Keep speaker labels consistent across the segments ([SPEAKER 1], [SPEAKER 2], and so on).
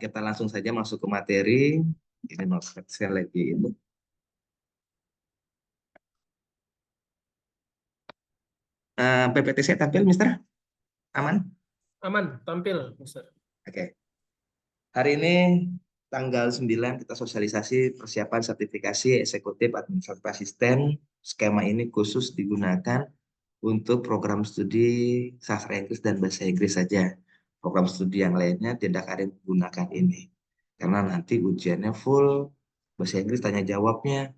[SPEAKER 1] kita langsung saja masuk ke materi. Ini notes saya lagi itu. PPT saya tampil, Mister? Aman?
[SPEAKER 2] Aman, tampil, Mister.
[SPEAKER 1] Oke. Hari ini tanggal 9 kita sosialisasi persiapan sertifikasi eksekutif administratif asisten. Skema ini khusus digunakan untuk program studi sastra Inggris dan bahasa Inggris saja. Program studi yang lainnya tidak ada yang menggunakan ini. Karena nanti ujiannya full bahasa Inggris, tanya jawabnya.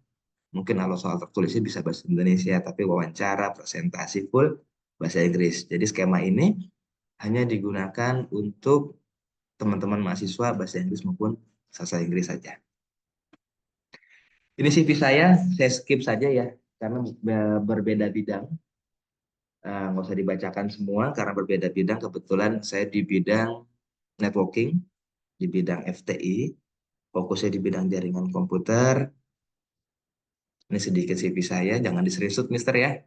[SPEAKER 1] Mungkin kalau soal tertulisnya bisa bahasa Indonesia, tapi wawancara, presentasi full bahasa Inggris. Jadi skema ini hanya digunakan untuk teman-teman mahasiswa bahasa Inggris maupun sastra Inggris saja. Ini CV saya skip saja ya, karena berbeda bidang. Nggak usah dibacakan semua, karena berbeda bidang. Kebetulan saya di bidang networking, di bidang FTI, fokusnya di bidang jaringan komputer. Ini sedikit CV saya, jangan di-screenshot, Mister ya.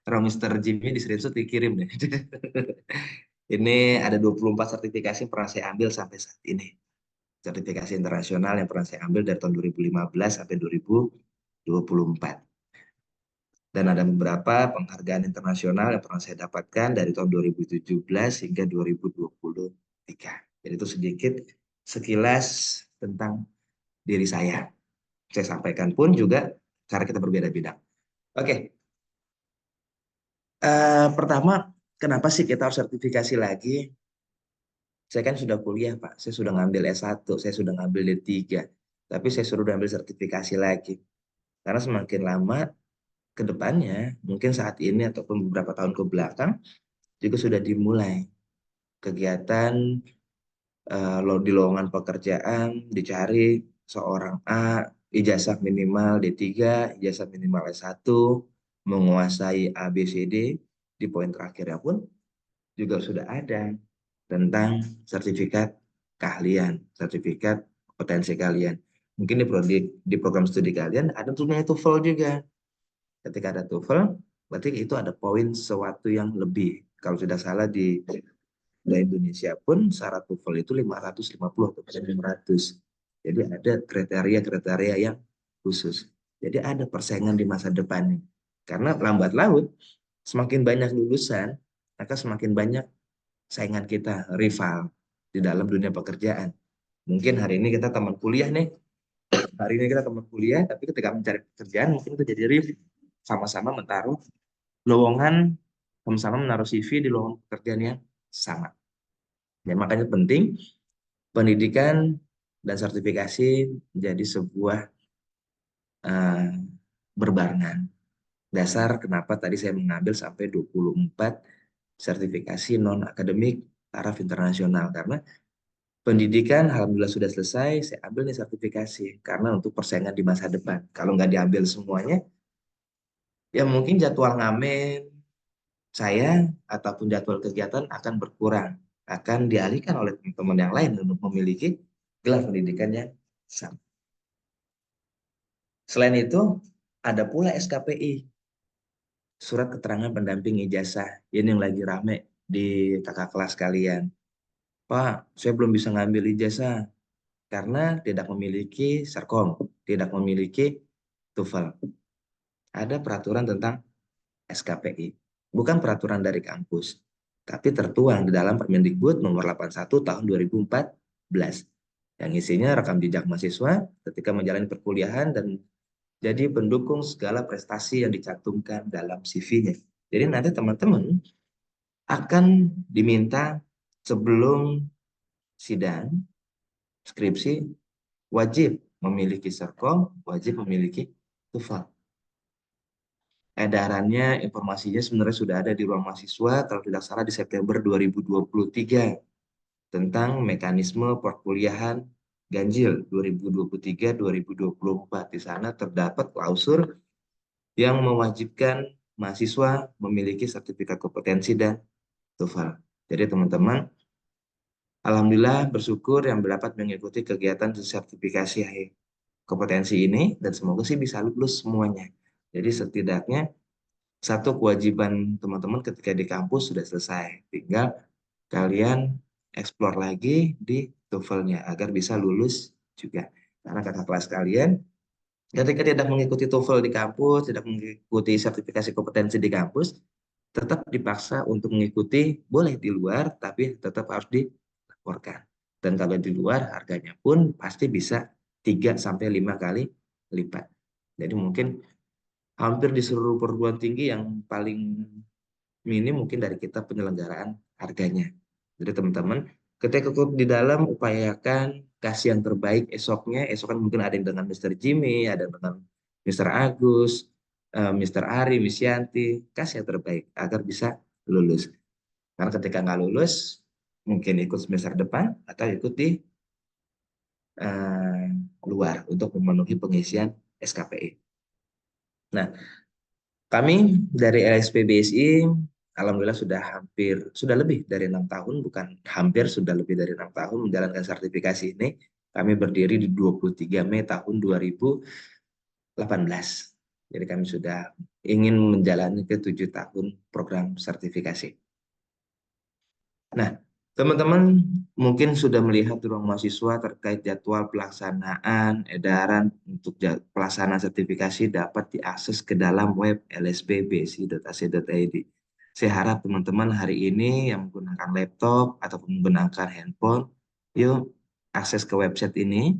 [SPEAKER 1] Kalau Mister Jimmy di-screenshot dikirim deh. Ini ada 24 sertifikasi yang pernah saya ambil sampai saat ini. Sertifikasi internasional yang pernah saya ambil dari tahun 2015 sampai 2024. Dan ada beberapa penghargaan internasional yang pernah saya dapatkan dari tahun 2017 hingga 2023. Jadi itu sedikit sekilas tentang diri saya. Saya sampaikan pun juga karena kita berbeda bidang. Oke. Pertama, kenapa sih kita harus sertifikasi lagi? Saya kan sudah kuliah, Pak. Saya sudah ngambil S1, saya sudah ngambil D3. Tapi saya suruh ambil sertifikasi lagi. Karena semakin lama ke depannya, mungkin saat ini ataupun beberapa tahun ke belakang, juga sudah dimulai kegiatan di lowongan pekerjaan, dicari seorang A, ijazah minimal D3, ijazah minimal S1, menguasai A, B, C, D. Di poin terakhirnya pun juga sudah ada tentang sertifikat keahlian, sertifikat potensi kalian. Mungkin di program studi kalian ada tulisannya TOEFL juga. Ketika ada TOEFL, berarti itu ada poin sesuatu yang lebih. Kalau tidak salah di Indonesia pun syarat TOEFL itu 550 atau 500. Jadi ada kriteria-kriteria yang khusus. Jadi ada persaingan di masa depan nih. Karena lambat laun, semakin banyak lulusan, maka semakin banyak saingan kita, rival di dalam dunia pekerjaan. Mungkin hari ini kita teman kuliah nih, tapi ketika mencari pekerjaan mungkin kita jadi rival, sama-sama menaruh lowongan, sama-sama menaruh CV di lowongan pekerjaan yang sama. Ya, makanya penting pendidikan dan sertifikasi menjadi sebuah berbarengan. Dasar kenapa tadi saya mengambil sampai 24 sertifikasi non-akademik taraf internasional. Karena pendidikan alhamdulillah sudah selesai, saya ambil nih sertifikasi. Karena untuk persaingan di masa depan. Kalau nggak diambil semuanya, ya mungkin jadwal ngamen saya ataupun jadwal kegiatan akan berkurang. Akan dialihkan oleh teman-teman yang lain untuk memiliki gelar pendidikan yang sama. Selain itu, ada pula SKPI, surat keterangan pendamping ijazah. Ini yang lagi rame di kakak kelas kalian. Pak, saya belum bisa ngambil ijazah karena tidak memiliki Serkom, tidak memiliki TOEFL. Ada peraturan tentang SKPI, bukan peraturan dari kampus, tapi tertuang di dalam Permendikbud nomor 81 tahun 2014 yang isinya rekam jejak mahasiswa ketika menjalani perkuliahan dan jadi pendukung segala prestasi yang dicantumkan dalam CV-nya. Jadi nanti teman-teman akan diminta sebelum sidang skripsi wajib memiliki Serkom, wajib memiliki TOEFL. Edarannya, informasinya sebenarnya sudah ada di ruang mahasiswa, kalau tidak salah di September 2023, tentang mekanisme perkuliahan ganjil 2023-2024. Di sana terdapat klausul yang mewajibkan mahasiswa memiliki sertifikat kompetensi dan TOEFL. Jadi teman-teman, alhamdulillah bersyukur yang dapat mengikuti kegiatan sertifikasi kompetensi ini dan semoga sih bisa lulus semuanya. Jadi setidaknya satu kewajiban teman-teman ketika di kampus sudah selesai. Tinggal kalian explore lagi di TOEFL-nya agar bisa lulus juga. Karena kakak kelas kalian ketika tidak mengikuti TOEFL di kampus, tidak mengikuti sertifikasi kompetensi di kampus, tetap dipaksa untuk mengikuti, boleh di luar, tapi tetap harus dilaporkan. Dan kalau di luar, harganya pun pasti bisa 3 sampai 5 kali lipat. Jadi mungkin hampir di seluruh perguruan tinggi yang paling minim mungkin dari kita penyelenggaraan harganya. Jadi teman-teman, ketika ikut di dalam, upayakan kasih yang terbaik esoknya. Esok kan mungkin ada yang dengan Mr. Jimmy, ada yang dengan Mr. Agus, Mr. Ari, Miss Yanti. Kasih yang terbaik agar bisa lulus. Karena ketika nggak lulus, mungkin ikut semester depan atau ikut di eh, luar untuk memenuhi pengisian SKPI. Nah, kami dari LSP BSI, alhamdulillah sudah lebih dari 6 tahun, bukan hampir, sudah lebih dari 6 tahun menjalankan sertifikasi ini. Kami berdiri di 23 Mei tahun 2018. Jadi kami sudah ingin menjalani ke 7 tahun program sertifikasi. Nah, teman-teman mungkin sudah melihat di ruang mahasiswa terkait jadwal pelaksanaan edaran untuk pelaksanaan sertifikasi dapat diakses ke dalam web lsp.bsi.ac.id. Saya harap teman-teman hari ini yang menggunakan laptop ataupun menggunakan handphone, yuk akses ke website ini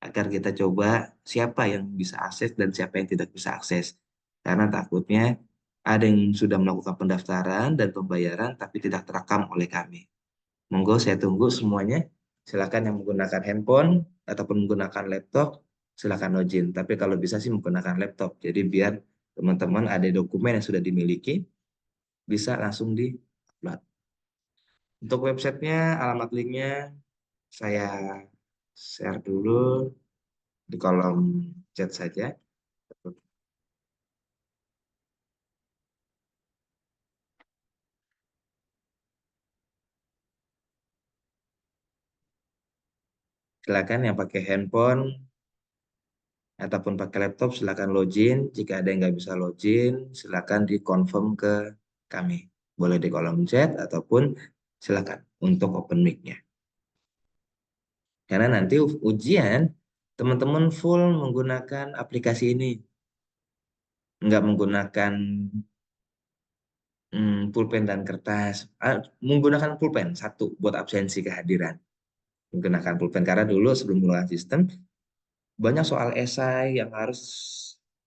[SPEAKER 1] agar kita coba siapa yang bisa akses dan siapa yang tidak bisa akses. Karena takutnya ada yang sudah melakukan pendaftaran dan pembayaran tapi tidak terekam oleh kami. Monggo saya tunggu semuanya. Silakan yang menggunakan handphone ataupun menggunakan laptop, silakan login. Tapi kalau bisa sih menggunakan laptop. Jadi biar teman-teman ada dokumen yang sudah dimiliki, bisa langsung di-upload. Untuk websitenya, alamat linknya saya share dulu di kolom chat saja. Silakan yang pakai handphone ataupun pakai laptop silakan login. Jika ada yang nggak bisa login, silakan di-confirm ke kami. Boleh di kolom chat ataupun silakan untuk open mic-nya. Karena nanti ujian teman-teman full menggunakan aplikasi ini. Nggak menggunakan pulpen dan kertas. Menggunakan pulpen satu buat absensi kehadiran. Menggunakan pulpen karena dulu sebelum menggunakan sistem, banyak soal esai yang harus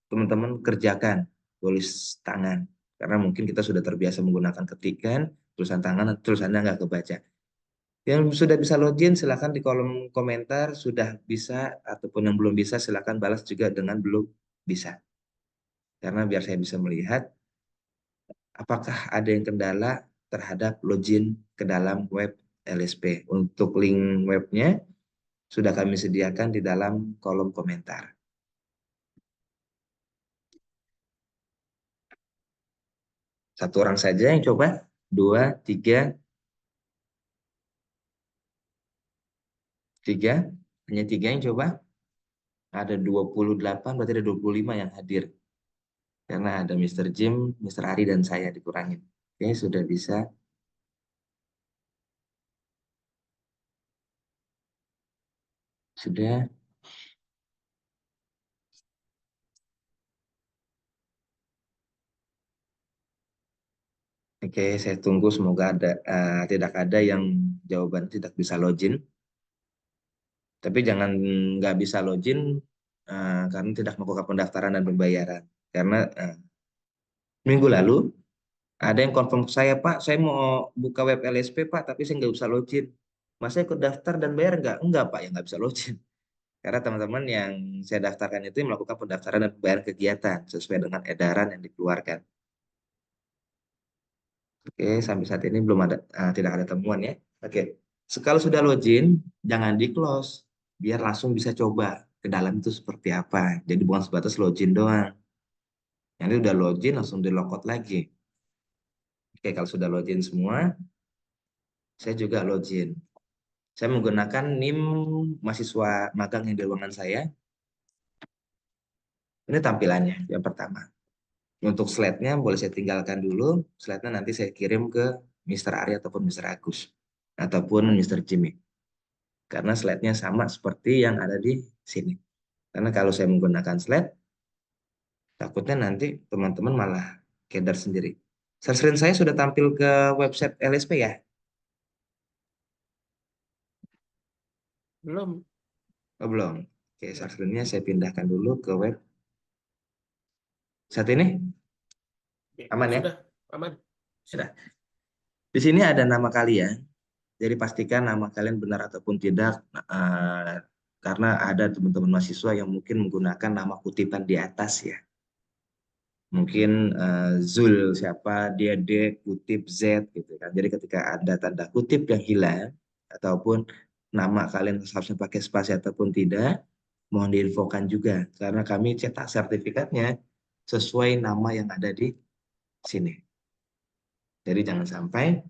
[SPEAKER 1] teman-teman kerjakan, tulis tangan. Karena mungkin kita sudah terbiasa menggunakan ketikan, tulisan tangan, tulisannya nggak kebaca. Yang sudah bisa login, silakan di kolom komentar, sudah bisa, ataupun yang belum bisa, silakan balas juga dengan belum bisa. Karena biar saya bisa melihat, apakah ada yang kendala terhadap login ke dalam web LSP. Untuk link webnya, sudah kami sediakan di dalam kolom komentar. Satu orang saja yang coba, dua, tiga, hanya tiga yang coba. Ada 28, berarti ada 25 yang hadir. Karena ada Mr. Jim, Mr. Ari, dan saya dikurangin. Oke, sudah bisa. Sudah. Oke, saya tunggu semoga tidak ada yang jawaban tidak bisa login. Tapi jangan nggak bisa login karena tidak melakukan pendaftaran dan pembayaran. Karena minggu lalu ada yang confirm ke saya, Pak, saya mau buka web LSP, Pak, tapi saya nggak bisa login. Masa ikut daftar dan bayar nggak? Enggak, Pak, ya nggak bisa login. Karena teman-teman yang saya daftarkan itu yang melakukan pendaftaran dan pembayaran kegiatan sesuai dengan edaran yang dikeluarkan. Oke, sampai saat ini belum ada, tidak ada temuan ya. Oke, kalau sudah login, jangan di close, biar langsung bisa coba ke dalam itu seperti apa. Jadi bukan sebatas login doang. Nanti udah login langsung di logout lagi. Oke, kalau sudah login semua, saya juga login. Saya menggunakan NIM mahasiswa magang yang di ruangan saya. Ini tampilannya yang pertama. Untuk slide-nya boleh saya tinggalkan dulu. Slide-nya nanti saya kirim ke Mr. Ari ataupun Mr. Agus. Ataupun Mr. Jimmy. karena slide-nya sama seperti yang ada di sini. Karena kalau saya menggunakan slide, takutnya nanti teman-teman malah keder sendiri. Share screen saya sudah tampil ke website LSP ya?
[SPEAKER 2] Belum.
[SPEAKER 1] Oh, belum. Oke,
[SPEAKER 2] Ya,
[SPEAKER 1] share screen-nya saya pindahkan dulu ke web. Saat ini
[SPEAKER 2] ya,
[SPEAKER 1] aman ya?
[SPEAKER 2] sudah aman.
[SPEAKER 1] Sudah. Di sini ada nama kalian. Jadi pastikan nama kalian benar ataupun tidak, karena ada teman-teman mahasiswa yang mungkin menggunakan nama kutipan di atas ya. Mungkin Zul siapa, dia D kutip Z gitu kan. Jadi ketika ada tanda kutip yang hilang ataupun nama kalian harusnya pakai spasi ataupun tidak, mohon diinfokan juga karena kami cetak sertifikatnya sesuai nama yang ada di sini. Jadi jangan sampai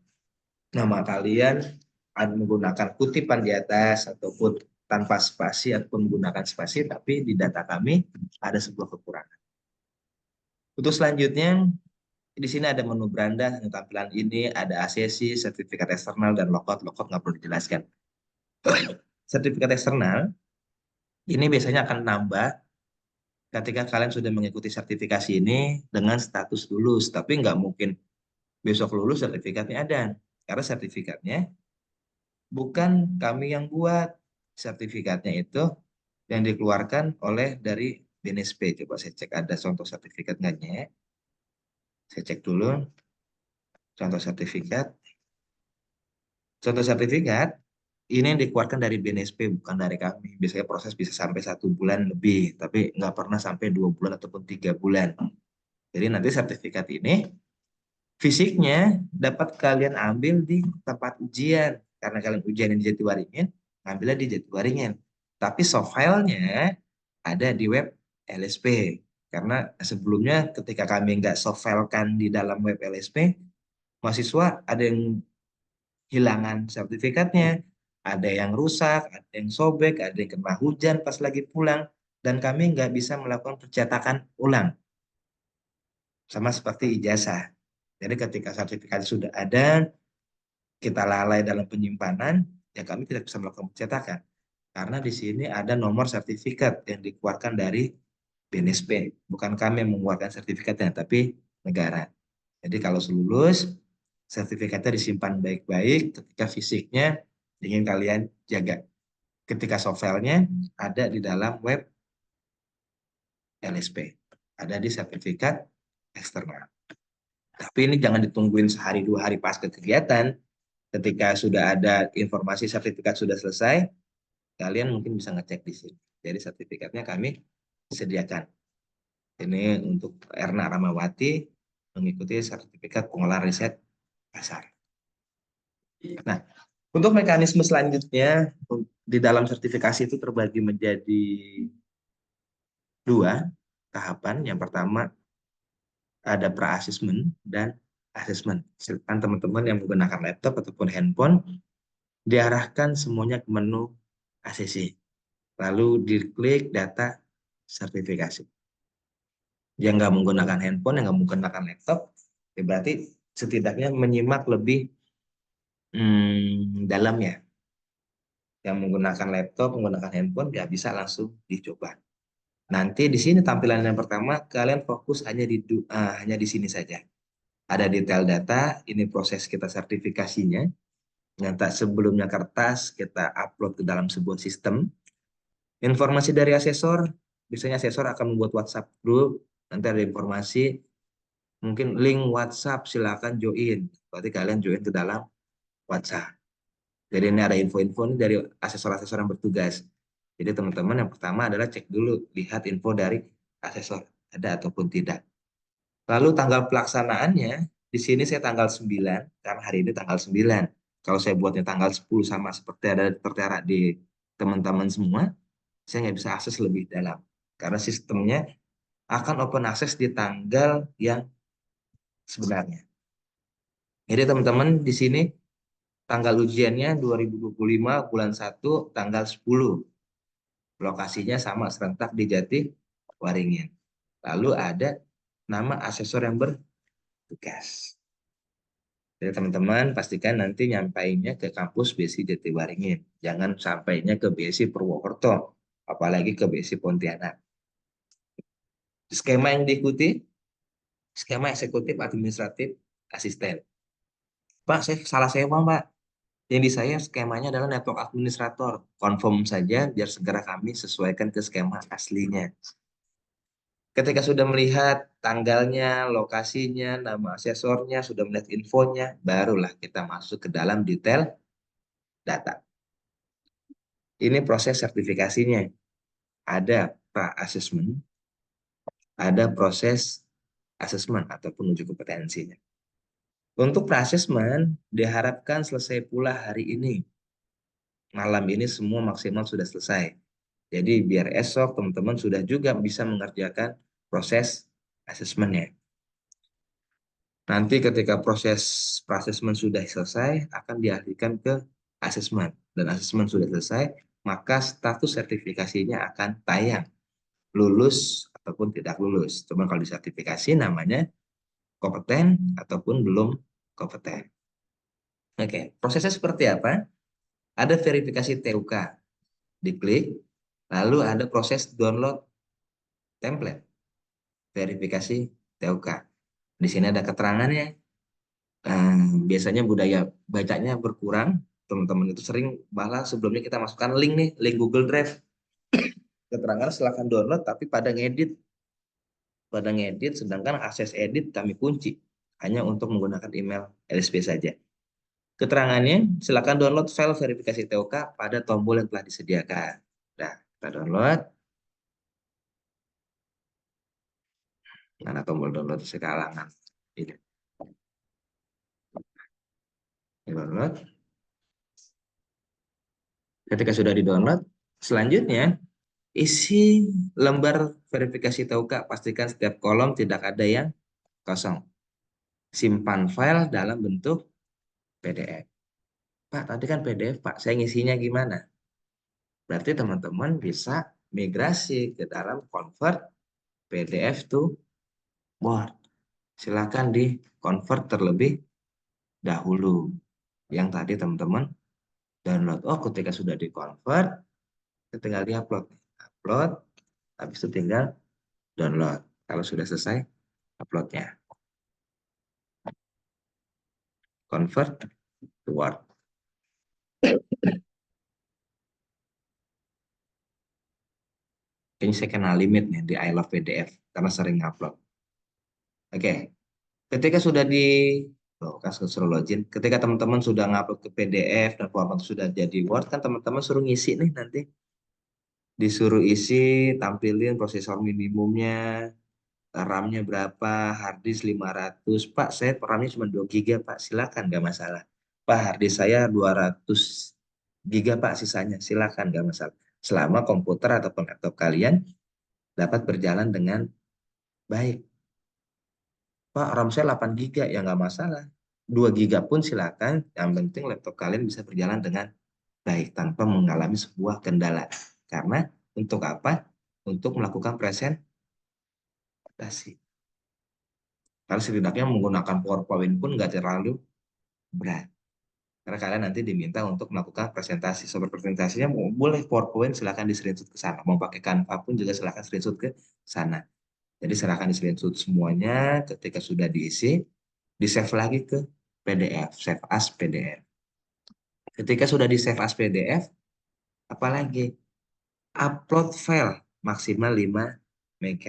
[SPEAKER 1] nama kalian menggunakan kutipan di atas ataupun tanpa spasi ataupun menggunakan spasi, tapi di data kami ada sebuah kekurangan. Untuk selanjutnya, di sini ada menu beranda, tampilan ini ada ACC, sertifikat eksternal, dan logout. Logout nggak perlu dijelaskan. Sertifikat eksternal ini biasanya akan nambah ketika kalian sudah mengikuti sertifikasi ini dengan status lulus, tapi nggak mungkin besok lulus sertifikatnya ada, karena sertifikatnya bukan kami yang buat. Sertifikatnya itu yang dikeluarkan oleh dari BNSP. Coba saya cek ada contoh sertifikat nggaknya. Saya cek dulu contoh sertifikat. Contoh sertifikat ini yang dikeluarkan dari BNSP bukan dari kami. Biasanya proses bisa sampai 1 bulan lebih, tapi nggak pernah sampai 2 bulan ataupun 3 bulan. Jadi nanti sertifikat ini fisiknya dapat kalian ambil di tempat ujian. Karena kalian ujian di Jatiwaringin, ngambilnya di Jatiwaringin. Tapi soft filenya ada di web LSP. Karena sebelumnya ketika kami nggak soft filekan di dalam web LSP, mahasiswa ada yang hilangan sertifikatnya, ada yang rusak, ada yang sobek, ada yang kena hujan pas lagi pulang, dan kami nggak bisa melakukan percetakan ulang. Sama seperti ijazah. Jadi ketika sertifikat sudah ada, kita lalai dalam penyimpanan, ya kami tidak bisa melakukan pencetakan. Karena di sini ada nomor sertifikat yang dikeluarkan dari BNSP. Bukan kami yang mengeluarkan sertifikatnya, tapi negara. Jadi kalau lulus, sertifikatnya disimpan baik-baik ketika fisiknya ingin kalian jaga. Ketika soft file-nya ada di dalam web LSP. Ada di sertifikat eksternal. Tapi ini jangan ditungguin sehari 2 hari pas ke kegiatan. Ketika sudah ada informasi sertifikat sudah selesai, kalian mungkin bisa ngecek di sini. Jadi sertifikatnya kami sediakan. Ini untuk Erna Ramawati mengikuti sertifikat pengolahan riset pasar. Nah, untuk mekanisme selanjutnya di dalam sertifikasi itu terbagi menjadi 2 tahapan. Yang pertama ada pra-assessment dan assessment. Silakan teman-teman yang menggunakan laptop ataupun handphone diarahkan semuanya ke menu ACC. Lalu diklik data sertifikasi. Yang nggak menggunakan handphone, yang nggak menggunakan laptop, ya berarti setidaknya menyimak lebih dalam ya. Yang menggunakan laptop, menggunakan handphone, ya bisa langsung dicoba. Nanti di sini tampilan yang pertama, kalian fokus hanya di sini saja. Ada detail data, ini proses kita sertifikasinya. Yang tak sebelumnya kertas, kita upload ke dalam sebuah sistem. Informasi dari asesor, biasanya asesor akan membuat WhatsApp group, nanti ada informasi, mungkin link WhatsApp, silakan join. Berarti kalian join ke dalam WhatsApp. Jadi ini ada info-info dari asesor-asesor yang bertugas. Jadi teman-teman yang pertama adalah cek dulu, lihat info dari asesor, ada ataupun tidak. Lalu tanggal pelaksanaannya, di sini saya tanggal 9, karena hari ini tanggal 9. Kalau saya buatnya tanggal 10 sama seperti ada tertera di teman-teman semua, saya nggak bisa akses lebih dalam. Karena sistemnya akan open access di tanggal yang sebenarnya. Jadi teman-teman di sini tanggal ujiannya 2025 bulan 1 tanggal 10. Lokasinya sama serentak di Jatiwaringin. Lalu ada nama asesor yang bertugas. Jadi teman-teman pastikan nanti nyampainya ke kampus BSI Jatiwaringin. Jangan sampainya ke BSI Purwokerto, apalagi ke BSI Pontianak. Skema yang diikuti, skema eksekutif administratif asisten. Pak, saya salah sewa, Pak. Yang di saya skemanya adalah network administrator. Confirm saja biar segera kami sesuaikan ke skema aslinya. Ketika sudah melihat tanggalnya, lokasinya, nama asesornya, sudah melihat infonya, barulah kita masuk ke dalam detail data. Ini proses sertifikasinya. Ada pra-assessment, ada proses assessment ataupun uji kompetensinya. Untuk pra-assessment, diharapkan selesai pula hari ini. Malam ini semua maksimal sudah selesai. Jadi biar esok teman-teman sudah juga bisa mengerjakan proses assessment-nya. Nanti ketika proses assessment sudah selesai, akan dialihkan ke assessment. Dan assessment sudah selesai, maka status sertifikasinya akan tayang. Lulus ataupun tidak lulus. Cuma kalau disertifikasi namanya kompeten ataupun belum kompeten. Oke, prosesnya seperti apa? Ada verifikasi TUK, diklik, lalu ada proses download template, verifikasi TUK. Di sini ada keterangannya. Biasanya budaya bacanya berkurang, teman-teman itu sering malah sebelumnya kita masukkan link nih, link Google Drive. Keterangan silahkan download, tapi pada ngedit, sedangkan akses edit kami kunci hanya untuk menggunakan email LSP saja. Keterangannya, silakan download file verifikasi TOK pada tombol yang telah disediakan. Nah, kita download. Mana tombol download sekalangan. Ini. Download. Ketika sudah di-download, selanjutnya isi lembar verifikasi TOK. Pastikan setiap kolom tidak ada yang kosong. Simpan file dalam bentuk PDF. Pak, tadi kan PDF, Pak. Saya ngisinya gimana? Berarti teman-teman bisa migrasi ke dalam convert PDF to Word. Silakan di convert terlebih dahulu. Yang tadi teman-teman download. Oh, ketika sudah di convert, tinggal di upload. Upload, habis itu tinggal download. Kalau sudah selesai, uploadnya. Convert to Word. Kayaknya saya kenal limit nih di I Love PDF karena sering upload. Oke, ketika sudah di suruh login, ketika teman-teman sudah ngupload ke PDF dan format sudah jadi Word, kan teman-teman suruh ngisi nih nanti. Disuruh isi, tampilin prosesor minimumnya, RAM-nya berapa, hard disk 500. Pak, saya RAM-nya cuma 2 GB, Pak. Silakan, nggak masalah. Pak, hard disk saya 200 GB, Pak, sisanya. Silakan, nggak masalah. Selama komputer ataupun laptop kalian dapat berjalan dengan baik. Pak, RAM saya 8 GB, ya nggak masalah. 2 GB pun silakan, yang penting laptop kalian bisa berjalan dengan baik tanpa mengalami sebuah kendala. Karena untuk apa? Untuk melakukan presentasi. Karena setidaknya menggunakan PowerPoint pun nggak terlalu berat. Karena kalian nanti diminta untuk melakukan presentasi. Sobat presentasinya boleh PowerPoint, silakan di screenshot ke sana. Mau pakai Canva pun juga silakan screenshot ke sana. Jadi silakan di screenshot semuanya. Ketika sudah diisi, di save lagi ke PDF, save as PDF. Ketika sudah di save as PDF, apalagi upload file maksimal 5 MB.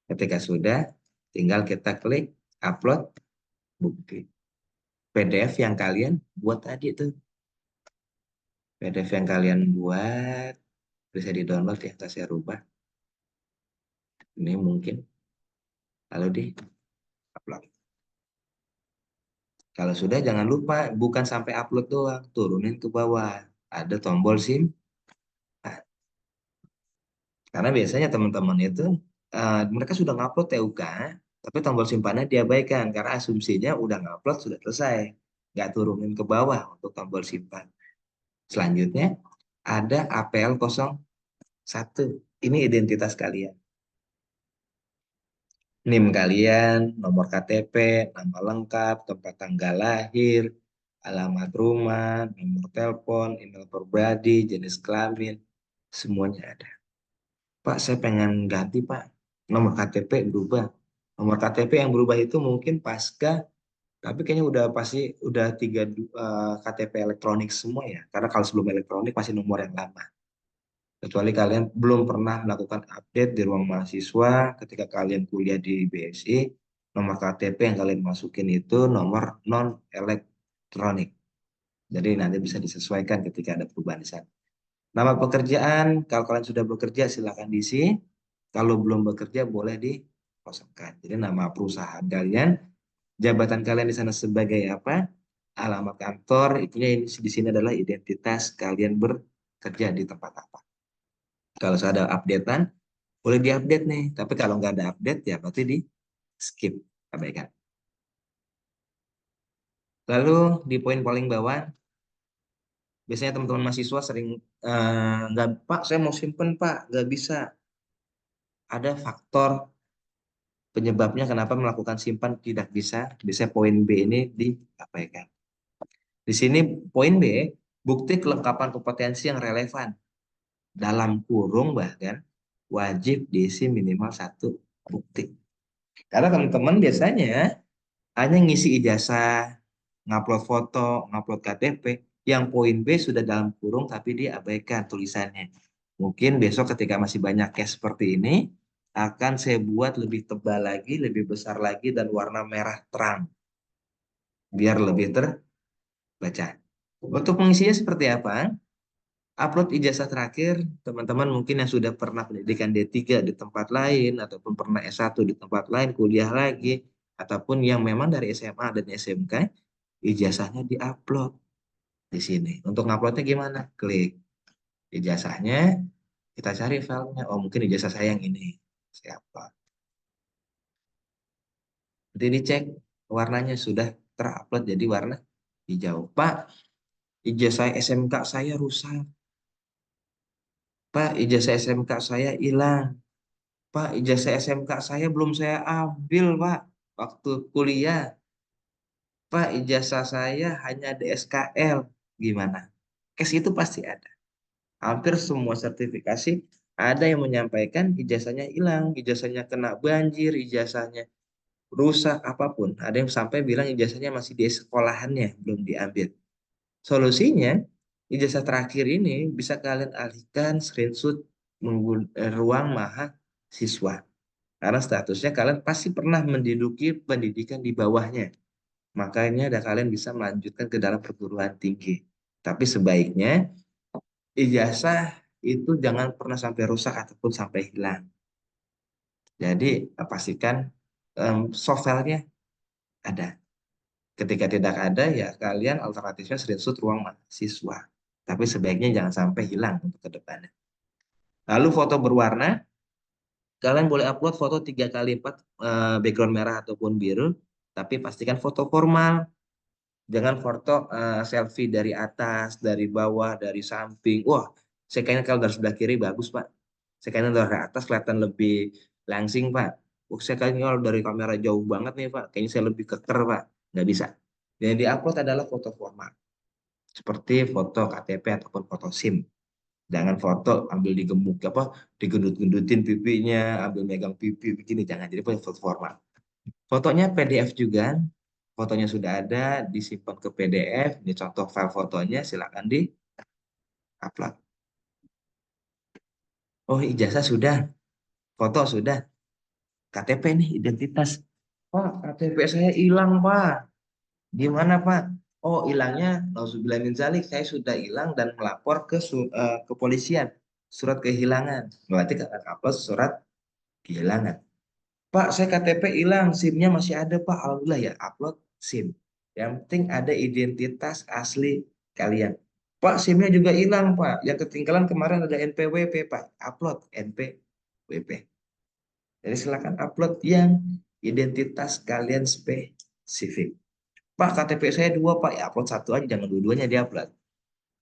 [SPEAKER 1] Ketika sudah, tinggal kita klik upload bukti. PDF yang kalian buat tadi tuh. PDF yang kalian buat bisa di-download ya, saya rubah. Ini mungkin. Lalu di-upload. Kalau sudah jangan lupa, bukan sampai upload doang, turunin ke bawah. Ada tombol simpan. Karena biasanya teman-teman itu, mereka sudah ngupload TUK, tapi tombol simpannya diabaikan. Karena asumsinya udah ngupload, sudah selesai. Nggak turunin ke bawah untuk tombol simpan. Selanjutnya, ada APL 01. Ini identitas kalian. NIM kalian, nomor KTP, nama lengkap, tempat tanggal lahir, alamat rumah, nomor telepon, email pribadi, jenis kelamin, semuanya ada. Pak, saya pengen ganti, Pak. Nomor KTP berubah. Nomor KTP yang berubah itu mungkin pasca, tapi kayaknya udah pasti udah KTP elektronik semua ya. Karena kalau sebelum elektronik masih nomor yang lama. Kecuali kalian belum pernah melakukan update di ruang mahasiswa ketika kalian kuliah di BSI, nomor KTP yang kalian masukin itu nomor non elektronik. Jadi nanti bisa disesuaikan ketika ada perubahan di sana. Nama pekerjaan, kalau kalian sudah bekerja silakan diisi. Kalau belum bekerja boleh dikosongkan. Jadi nama perusahaan kalian, jabatan kalian di sana sebagai apa, alamat kantor, itunya di sini adalah identitas kalian bekerja di tempat apa. Kalau saya ada updatean, boleh diupdate nih. Tapi kalau nggak ada update, ya berarti di skip, abaikan. Lalu di poin paling bawah, biasanya teman-teman mahasiswa sering nggak, Pak, saya mau simpen, Pak, nggak bisa. Ada faktor penyebabnya kenapa melakukan simpan tidak bisa. Biasanya poin B ini diabaikan. Di sini poin B, bukti kelengkapan kompetensi yang relevan. Dalam kurung bahkan wajib diisi minimal satu bukti. Karena teman-teman biasanya hanya ngisi ijazah, ngupload foto, ngupload KTP, yang poin B sudah dalam kurung tapi diabaikan tulisannya. Mungkin besok ketika masih banyak case seperti ini, akan saya buat lebih tebal lagi, lebih besar lagi, dan warna merah terang, biar lebih terbaca. Untuk mengisinya seperti apa? Upload ijazah terakhir, teman-teman mungkin yang sudah pernah pendidikan D3 di tempat lain, ataupun pernah S1 di tempat lain, kuliah lagi, ataupun yang memang dari SMA dan SMK, ijazahnya diupload di sini. Untuk nguploadnya gimana? Klik ijazahnya, kita cari filenya. Oh, mungkin ijazah saya yang ini. Siapa? Nanti dicek warnanya sudah terupload jadi warna hijau. Pak, ijazah SMK saya rusak. Pak, ijazah SMK saya hilang. Pak, ijazah SMK saya belum saya ambil, Pak, waktu kuliah. Pak, ijazah saya hanya ada SKL. Gimana? Case itu pasti ada. Hampir semua sertifikasi ada yang menyampaikan ijazahnya hilang, ijazahnya kena banjir, ijazahnya rusak, apapun. Ada yang sampai bilang ijazahnya masih di sekolahannya, belum diambil. Solusinya, ijazah terakhir ini bisa kalian alihkan screenshot ruang mahasiswa. Karena statusnya kalian pasti pernah menduduki pendidikan di bawahnya. Makanya ada kalian bisa melanjutkan ke dalam perguruan tinggi. Tapi sebaiknya ijazah itu jangan pernah sampai rusak ataupun sampai hilang. Jadi pastikan soft file-nya ada. Ketika tidak ada, ya kalian alternatifnya screenshot ruang mahasiswa. Tapi sebaiknya jangan sampai hilang untuk ke depannya. Lalu foto berwarna, kalian boleh upload foto 3x4 background merah ataupun biru, tapi pastikan foto formal. Jangan foto selfie dari atas, dari bawah, dari samping. Wah, saya kayaknya kalau dari sebelah kiri bagus, Pak. Saya kayaknya dari atas kelihatan lebih langsing, Pak. Saya kayaknya kalau dari kamera jauh banget nih, Pak. Kayaknya saya lebih keker, Pak. Nggak bisa. Yang diupload adalah foto formal. Seperti foto KTP ataupun foto SIM. Jangan foto ambil digemuk, apa, digendut-gendutin pipinya, ambil megang pipi begini. Jangan. Jadi foto formal. Fotonya PDF juga. Fotonya sudah ada, disimpan ke PDF. Ini contoh file fotonya, silakan di-upload. Oh, ijazah sudah, foto sudah, KTP nih, identitas. Pak, KTP saya hilang, Pak. Gimana, Pak? Oh, hilangnya, nauzubillah min dzalik, saya sudah hilang dan melapor ke kepolisian. Surat kehilangan. Berarti kakak upload surat kehilangan. Pak, saya KTP hilang, SIM-nya masih ada, Pak. Alhamdulillah ya, upload SIM. Yang penting ada identitas asli kalian. Pak, SIM-nya juga hilang, Pak. Yang ketinggalan kemarin ada NPWP, Pak. Upload NPWP. Jadi silakan upload yang identitas kalian spesifik. Pak, KTP saya dua, Pak. Ya, upload satu aja, jangan dua-duanya di-upload.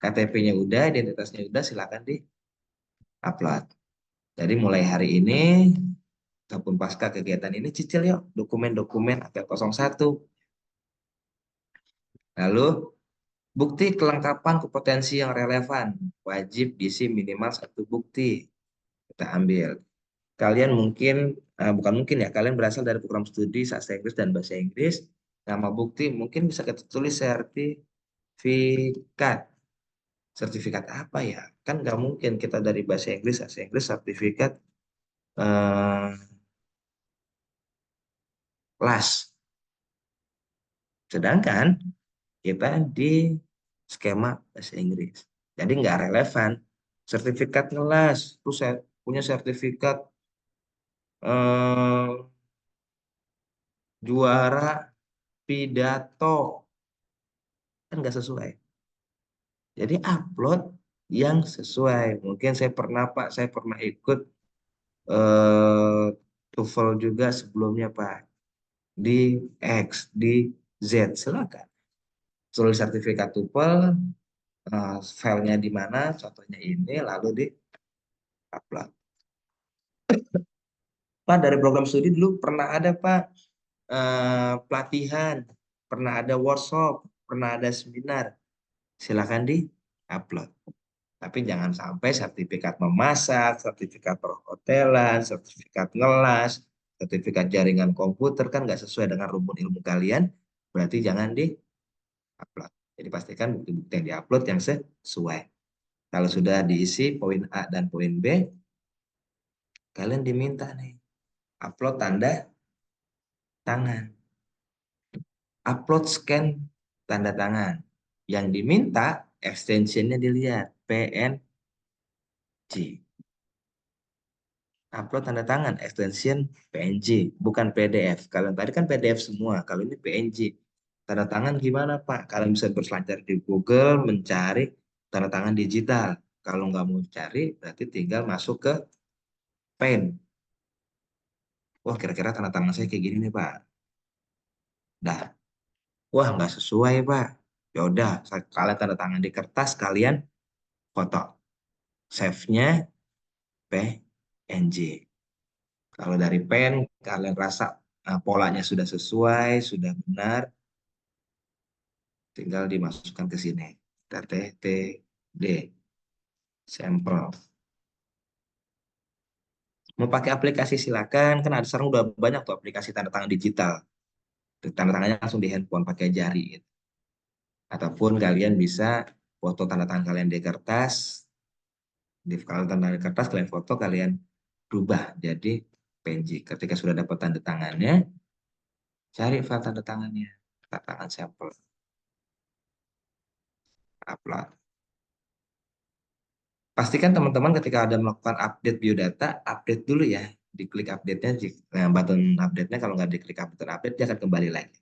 [SPEAKER 1] KTP-nya udah, identitasnya udah, silakan di-upload. Jadi mulai hari ini ataupun pasca kegiatan ini cicil yuk dokumen-dokumen APL 01. Lalu bukti kelengkapan kompetensi yang relevan wajib diisi minimal 1 bukti. Kita ambil. Kalian mungkin bukan mungkin ya, kalian berasal dari program studi sastra Inggris dan bahasa Inggris. Nama bukti mungkin bisa kita tulis sertifikat. Sertifikat apa ya? Kan nggak mungkin kita dari bahasa Inggris sertifikat eh, las. Sedangkan kita di skema bahasa Inggris. Jadi nggak relevan. Sertifikat ngelas, terus saya punya sertifikat eh, juara pidato, kan nggak sesuai. Jadi upload yang sesuai. Mungkin saya pernah Pak, saya pernah ikut eh, TOEFL juga sebelumnya Pak. Di X, di Z, silakan. Tulis sertifikat TOEFL, filenya di mana, contohnya ini, lalu di-upload. Pak, dari program studi dulu pernah ada Pak pelatihan, pernah ada workshop, pernah ada seminar. Silakan di-upload. Tapi jangan sampai sertifikat memasak, sertifikat perhotelan, sertifikat ngelas, sertifikat jaringan komputer kan nggak sesuai dengan rumpun ilmu kalian, berarti jangan di-upload. Jadi pastikan bukti-bukti yang di-upload yang sesuai. Kalau sudah diisi poin A dan poin B, kalian diminta nih upload tanda tangan, upload scan tanda tangan. Yang diminta extensionnya dilihat PNG. Upload tanda tangan extension PNG, bukan PDF. Kalian tadi kan PDF semua, kalau ini PNG. Tanda tangan gimana Pak? Kalian bisa berselancar di Google mencari tanda tangan digital. Kalau nggak mau cari, berarti tinggal masuk ke Paint. Wah, kira-kira tanda tangan saya kayak gini nih Pak. Dah, wah nggak sesuai Pak. Ya udah, kalian tanda tangan di kertas, kalian foto. Save-nya PNG. Kalau dari pen, kalian rasa polanya sudah sesuai, sudah benar, tinggal dimasukkan ke sini. TTD, sampel. Mau pakai aplikasi silakan, kan ada sekarang udah banyak tuh aplikasi tanda tangan digital. Tanda tangannya langsung di handphone pakai jari, gitu. Ataupun kalian bisa foto tanda tangan kalian di kertas, kalau tanda tangan di kertas kalian foto, kalian rubah jadi PNG. Ketika sudah dapat tanda tangannya, cari file tanda tangannya, tanda tangan sampel, upload. Pastikan teman-teman ketika ada melakukan update biodata, update dulu ya. Diklik update-nya, nah, button update-nya kalau nggak diklik button update, dia akan kembali lagi.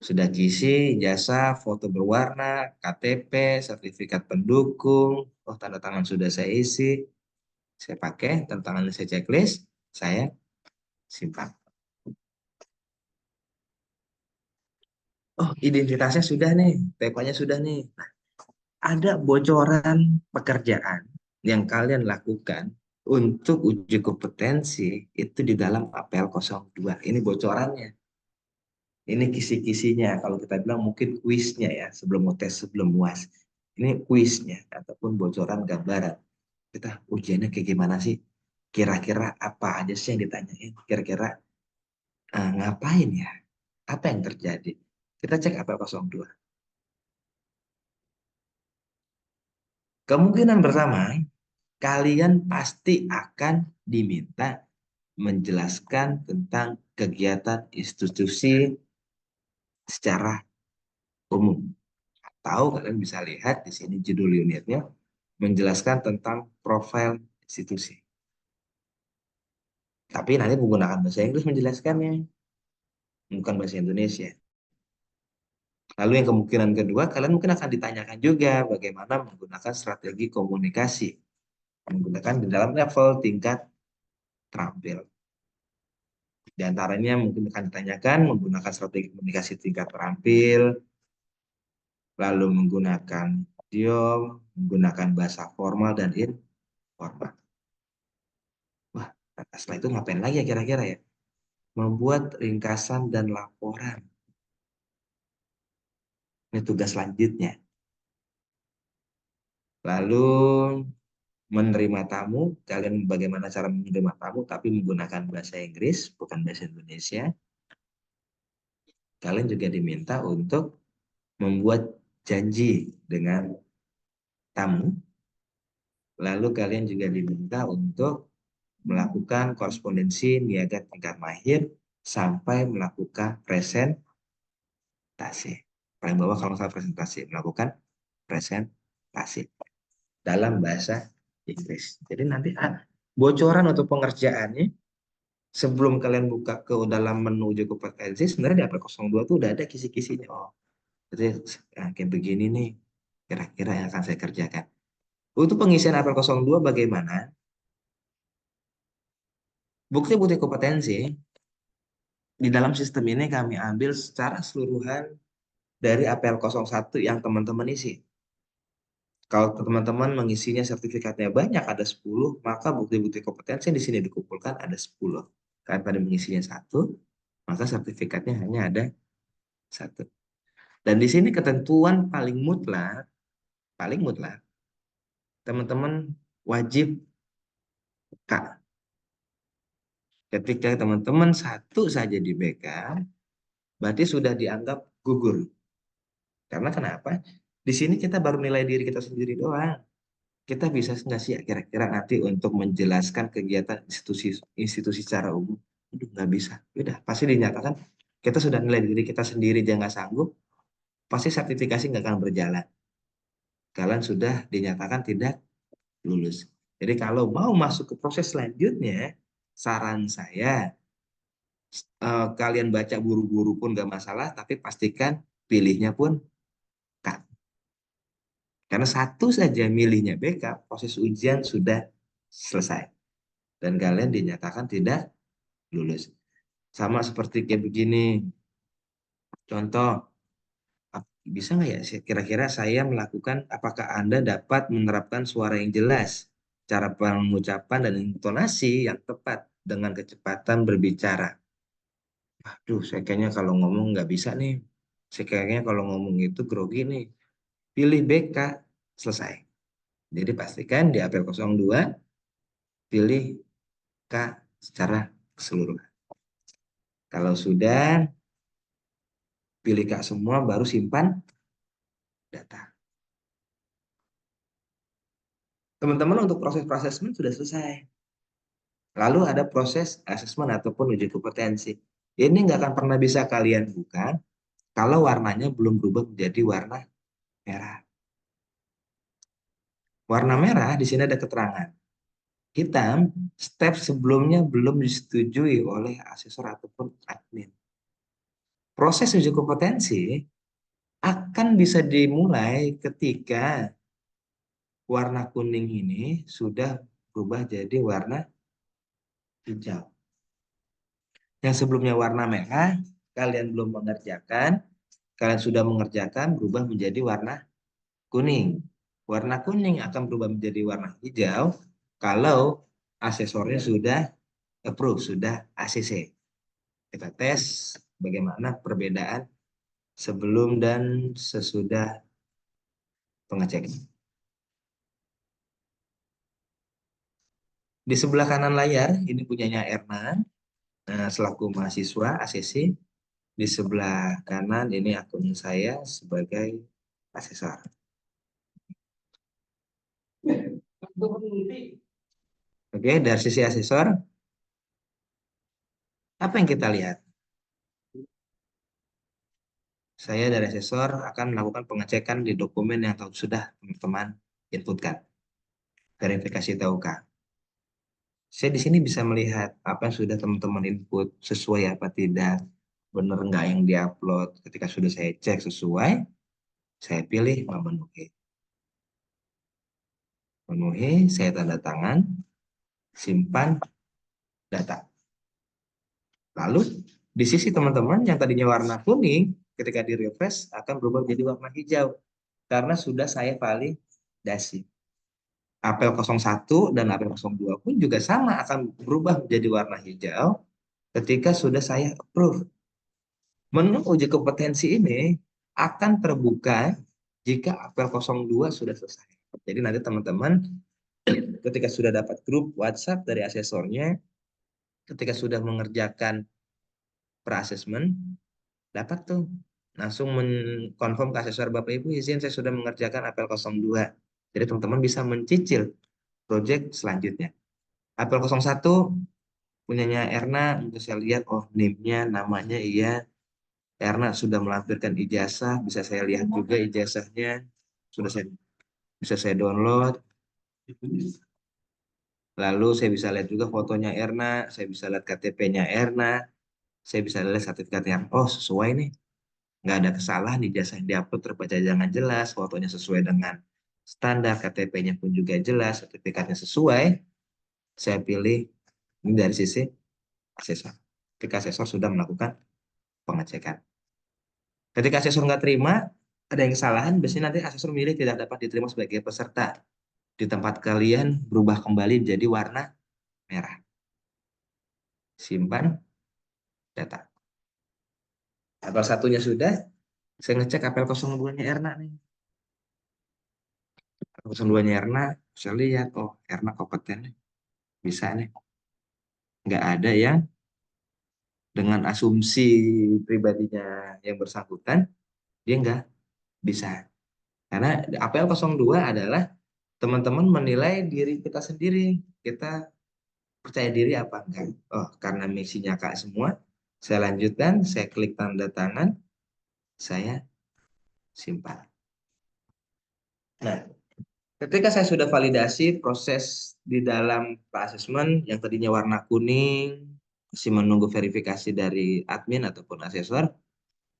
[SPEAKER 1] Sudah isi jasa, foto berwarna, KTP, sertifikat pendukung, oh tanda tangan sudah saya isi, saya pakai, tanda tangan saya checklist, saya simpan. Oh, identitasnya sudah nih, TK-nya sudah nih. Nah, ada bocoran pekerjaan yang kalian lakukan untuk uji kompetensi itu di dalam APL 02. Ini bocorannya. Ini kisi-kisinya. Kalau kita bilang mungkin kuisnya ya, sebelum mau tes, sebelum UAS. Ini kuisnya ataupun bocoran gambaran. Kita ujiannya kayak gimana sih? Kira-kira apa aja sih yang ditanyain? Kira-kira ngapain ya? Apa yang terjadi? Kita cek APL 02. Kemungkinan bersama kalian pasti akan diminta menjelaskan tentang kegiatan institusi secara umum. Atau kalian bisa lihat di sini judul unitnya menjelaskan tentang profil institusi. Tapi nanti menggunakan bahasa Inggris menjelaskannya, bukan bahasa Indonesia. Lalu yang kemungkinan kedua, kalian mungkin akan ditanyakan juga bagaimana menggunakan strategi komunikasi. Menggunakan di dalam level tingkat terampil. Di antaranya mungkin akan ditanyakan menggunakan strategi komunikasi tingkat terampil, lalu menggunakan idiom, menggunakan bahasa formal dan informal. Wah, Nah, setelah itu ngapain lagi ya kira-kira ya? Membuat ringkasan dan laporan. Ini tugas selanjutnya. Lalu menerima tamu, kalian bagaimana cara menerima tamu tapi menggunakan bahasa Inggris, bukan bahasa Indonesia. Kalian juga diminta untuk membuat janji dengan tamu. Lalu kalian juga diminta untuk melakukan korespondensi niaga tingkat mahir sampai melakukan presentasi. Paling bawah kalau salah presentasi, melakukan presentasi dalam bahasa Inggris. Jadi nanti bocoran untuk pengerjaannya sebelum kalian buka ke dalam menu uji kompetensi, sebenarnya di AP02 tuh udah ada kisi-kisinya. Oh, jadi kayak begini nih kira-kira yang akan saya kerjakan. Untuk pengisian AP02 bagaimana? Bukti-bukti kompetensi di dalam sistem ini kami ambil secara keseluruhan dari APL 01 yang teman-teman isi. Kalau teman-teman mengisinya sertifikatnya banyak, ada 10, maka bukti-bukti kompetensi di sini dikumpulkan ada 10. Karena pada mengisinya 1, maka sertifikatnya hanya ada 1. Dan di sini ketentuan paling mutlak, teman-teman wajib K. Ketika teman-teman 1 saja di BK, berarti sudah dianggap gugur. Karena kenapa? Di sini kita baru nilai diri kita sendiri doang. Kita bisa nggak sih kira-kira nanti untuk menjelaskan kegiatan institusi secara umum? Aduh, nggak bisa. Udah, pasti dinyatakan kita sudah nilai diri kita sendiri aja nggak sanggup, pasti sertifikasi nggak akan berjalan. Kalian sudah dinyatakan tidak lulus. Jadi kalau mau masuk ke proses selanjutnya, saran saya kalian baca buru-buru pun nggak masalah, tapi pastikan pilihnya pun K. Karena 1 saja milihnya BK, proses ujian sudah selesai. Dan kalian dinyatakan tidak lulus. Sama seperti kayak begini. Contoh, bisa nggak ya kira-kira saya melakukan, apakah Anda dapat menerapkan suara yang jelas, cara pengucapan dan intonasi yang tepat dengan kecepatan berbicara? Aduh, saya kayaknya kalau ngomong nggak bisa nih. Saya kayaknya kalau ngomong itu grogi nih. Pilih BK, selesai. Jadi pastikan di APL 02, pilih K secara keseluruhan. Kalau sudah, pilih K semua, baru simpan data. Teman-teman untuk proses asesmen sudah selesai. Lalu ada proses asesmen ataupun uji kompetensi. Ini nggak akan pernah bisa kalian buka kalau warnanya belum berubah menjadi warna merah. Warna merah di sini ada keterangan. Hitam, step sebelumnya belum disetujui oleh asesor ataupun admin. Proses uji kompetensi akan bisa dimulai ketika warna kuning ini sudah berubah jadi warna hijau. Yang sebelumnya warna merah, kalian belum mengerjakan, kalian sudah mengerjakan, berubah menjadi warna kuning. Warna kuning akan berubah menjadi warna hijau kalau asesornya sudah approve, sudah ACC. Kita tes bagaimana perbedaan sebelum dan sesudah pengecekan. Di sebelah kanan layar, ini punyanya Erna, selaku mahasiswa ACC. Di sebelah kanan ini akun saya sebagai asesor. Oke, dari sisi asesor, apa yang kita lihat? Saya dari asesor akan melakukan pengecekan di dokumen yang sudah teman-teman inputkan. Verifikasi TOK. Saya di sini bisa melihat apa yang sudah teman-teman input, sesuai apa tidak, benar nggak yang diupload. Ketika sudah saya cek sesuai, saya pilih memenuhi. Memenuhi, saya tanda tangan, simpan data. Lalu di sisi teman-teman yang tadinya warna kuning, ketika di refresh akan berubah menjadi warna hijau karena sudah saya validasi. Apel 01 dan apel 02 pun juga sama akan berubah menjadi warna hijau ketika sudah saya approve. Menu uji kompetensi ini akan terbuka jika apel 02 sudah selesai. Jadi nanti teman-teman ketika sudah dapat grup WhatsApp dari asesornya, ketika sudah mengerjakan pra-assessment, dapat tuh langsung menkonfirm ke asesor, Bapak Ibu izin saya sudah mengerjakan apel 02. Jadi teman-teman bisa mencicil proyek selanjutnya. Apel 01 punyanya Erna, untuk saya lihat, oh NIM-nya, namanya iya, Erna sudah melampirkan ijazah, bisa saya lihat juga ijazahnya, sudah saya bisa saya download. Lalu saya bisa lihat juga fotonya Erna, saya bisa lihat KTP-nya Erna, saya bisa lihat sertifikatnya. Oh sesuai nih, nggak ada kesalahan, ijazah yang diupload terbaca dengan jelas, fotonya sesuai dengan standar, KTP-nya pun juga jelas, sertifikatnya sesuai. Saya pilih ini dari sisi asesor. Ketika asesor sudah melakukan pengecekan. Ketika asesor nggak terima, ada yang kesalahan, biasanya nanti asesor milih tidak dapat diterima sebagai peserta. Di tempat kalian berubah kembali menjadi warna merah. Simpan data. Apel satunya sudah, saya ngecek apel 02-nya Erna nih. Apel 02-nya Erna, saya lihat, oh Erna kompeten nih. Bisa nih. Nggak ada yang dengan asumsi pribadinya yang bersangkutan, dia nggak bisa. Karena apel 02 adalah teman-teman menilai diri kita sendiri. Kita percaya diri apa enggak. Oh, karena misinya Kak semua, saya lanjutkan, saya klik tanda tangan, saya simpan. Nah, ketika saya sudah validasi proses di dalam assessment yang tadinya warna kuning, masih menunggu verifikasi dari admin ataupun asesor,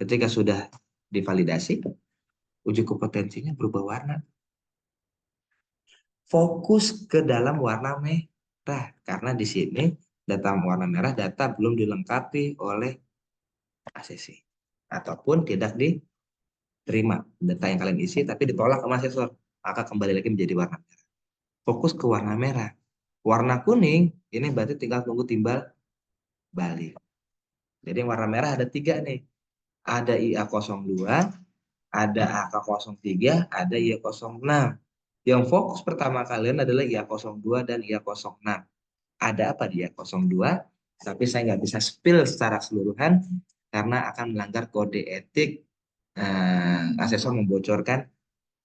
[SPEAKER 1] ketika sudah divalidasi, uji kompetensinya berubah warna. Fokus ke dalam warna merah, karena di sini data warna merah, data belum dilengkapi oleh ACC ataupun tidak diterima data yang kalian isi tapi ditolak sama asesor, maka kembali lagi menjadi warna merah. Fokus ke warna merah. Warna kuning ini berarti tinggal tunggu timbal balik. Jadi yang warna merah ada 3 nih. Ada IA02, ada AK03, ada IA06. Yang fokus pertama kalian adalah IA02 dan IA06. Ada apa di IA02? Tapi saya nggak bisa spill secara keseluruhan karena akan melanggar kode etik, asesor membocorkan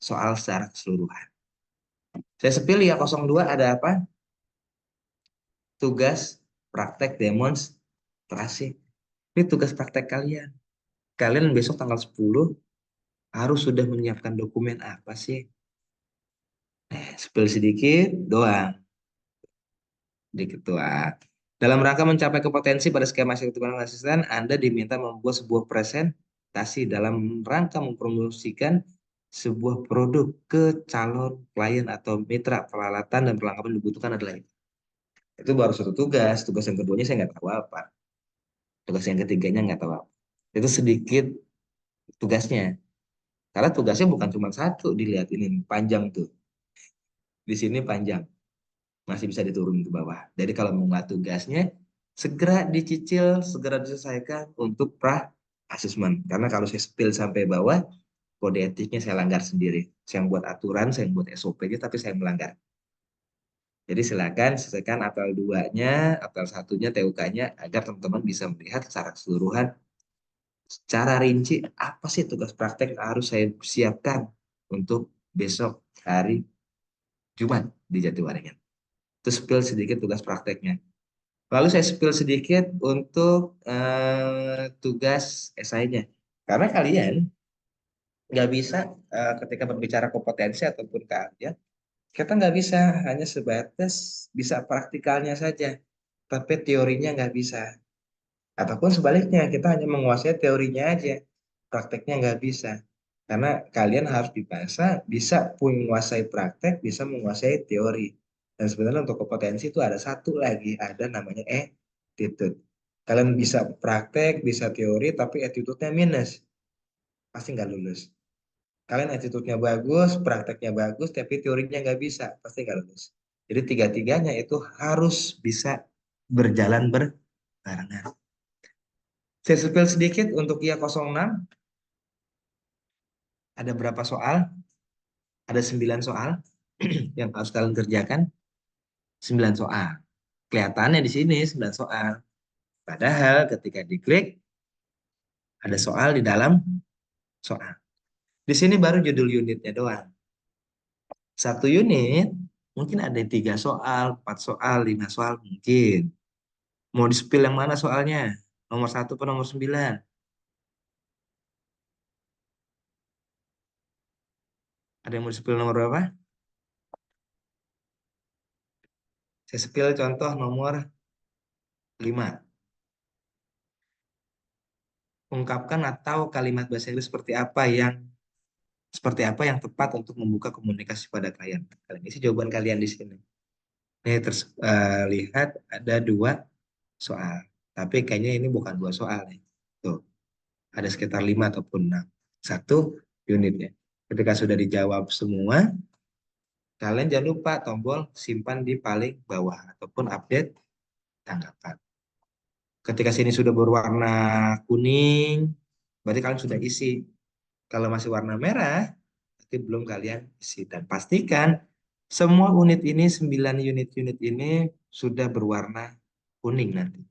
[SPEAKER 1] soal secara keseluruhan. Saya spill IA02 ada apa? Tugas praktek demonstrasi. Ini tugas praktek kalian. Kalian besok tanggal 10 harus sudah menyiapkan dokumen apa sih? Spill sedikit doang di ketua. Dalam rangka mencapai kompetensi pada skema eksekutif asisten, Anda diminta membuat sebuah presentasi dalam rangka mempromosikan sebuah produk ke calon klien atau mitra. Peralatan dan perlengkapan yang dibutuhkan adalah itu. Itu baru satu tugas. Tugas yang keduanya saya nggak tahu apa. Tugas yang ketiganya nggak tahu apa. Itu sedikit tugasnya. Karena tugasnya bukan cuma satu, dilihat ini panjang tuh. Di sini panjang, masih bisa diturunin ke bawah. Jadi kalau mau nggak tugasnya, segera dicicil, segera diselesaikan untuk pra-assessment. Karena kalau saya spill sampai bawah, kode etiknya saya langgar sendiri. Saya buat aturan, saya buat SOP-nya, tapi saya melanggar. Jadi silakan selesaikan apel 2-nya, apel 1-nya, TUK-nya, agar teman-teman bisa melihat secara keseluruhan, secara rinci, apa sih tugas praktek yang harus saya siapkan untuk besok hari Jumat di Jatiwaringin. Itu spill sedikit tugas prakteknya. Lalu saya spill sedikit untuk tugas esainya. Karena kalian nggak bisa ketika berbicara kompetensi ataupun keahlian, kita nggak bisa hanya sebatas bisa praktikalnya saja, tapi teorinya nggak bisa. Ataupun sebaliknya, kita hanya menguasai teorinya aja, prakteknya nggak bisa. Karena kalian harus bisa menguasai praktek, bisa menguasai teori. Dan sebenarnya untuk kompetensi itu ada satu lagi, ada namanya attitude. Kalian bisa praktek, bisa teori, tapi attitude-nya minus, pasti nggak lulus. Kalian attitude-nya bagus, prakteknya bagus, tapi teorinya nggak bisa, pasti nggak lulus. Jadi tiga-tiganya itu harus bisa berjalan berbarengan. Saya spill sedikit untuk IA 06, ada berapa soal? Ada 9 soal yang harus kalian kerjakan. 9 soal. Kelihatannya di sini 9 soal. Padahal ketika diklik, ada soal di dalam soal. Di sini baru judul unitnya doang. Satu unit mungkin ada 3 soal, 4 soal, 5 soal mungkin. Mau di-spill yang mana soalnya? Nomor 1 atau nomor 9? Ada yang mau di-spill nomor berapa? Saya spill contoh nomor 5. Ungkapkan atau kalimat bahasa Inggris seperti apa yang tepat untuk membuka komunikasi pada klien. Kalian isi jawaban kalian di sini. Nih lihat ada 2 soal. Tapi kayaknya ini bukan 2 soal nih. Tuh, ada sekitar 5 ataupun 6. Satu unitnya. Ketika sudah dijawab semua, kalian jangan lupa tombol simpan di paling bawah ataupun update tanggapan. Ketika sini sudah berwarna kuning, berarti kalian sudah isi. Kalau masih warna merah, berarti belum kalian isi. Dan pastikan semua unit ini, 9 unit-unit ini sudah berwarna kuning nanti.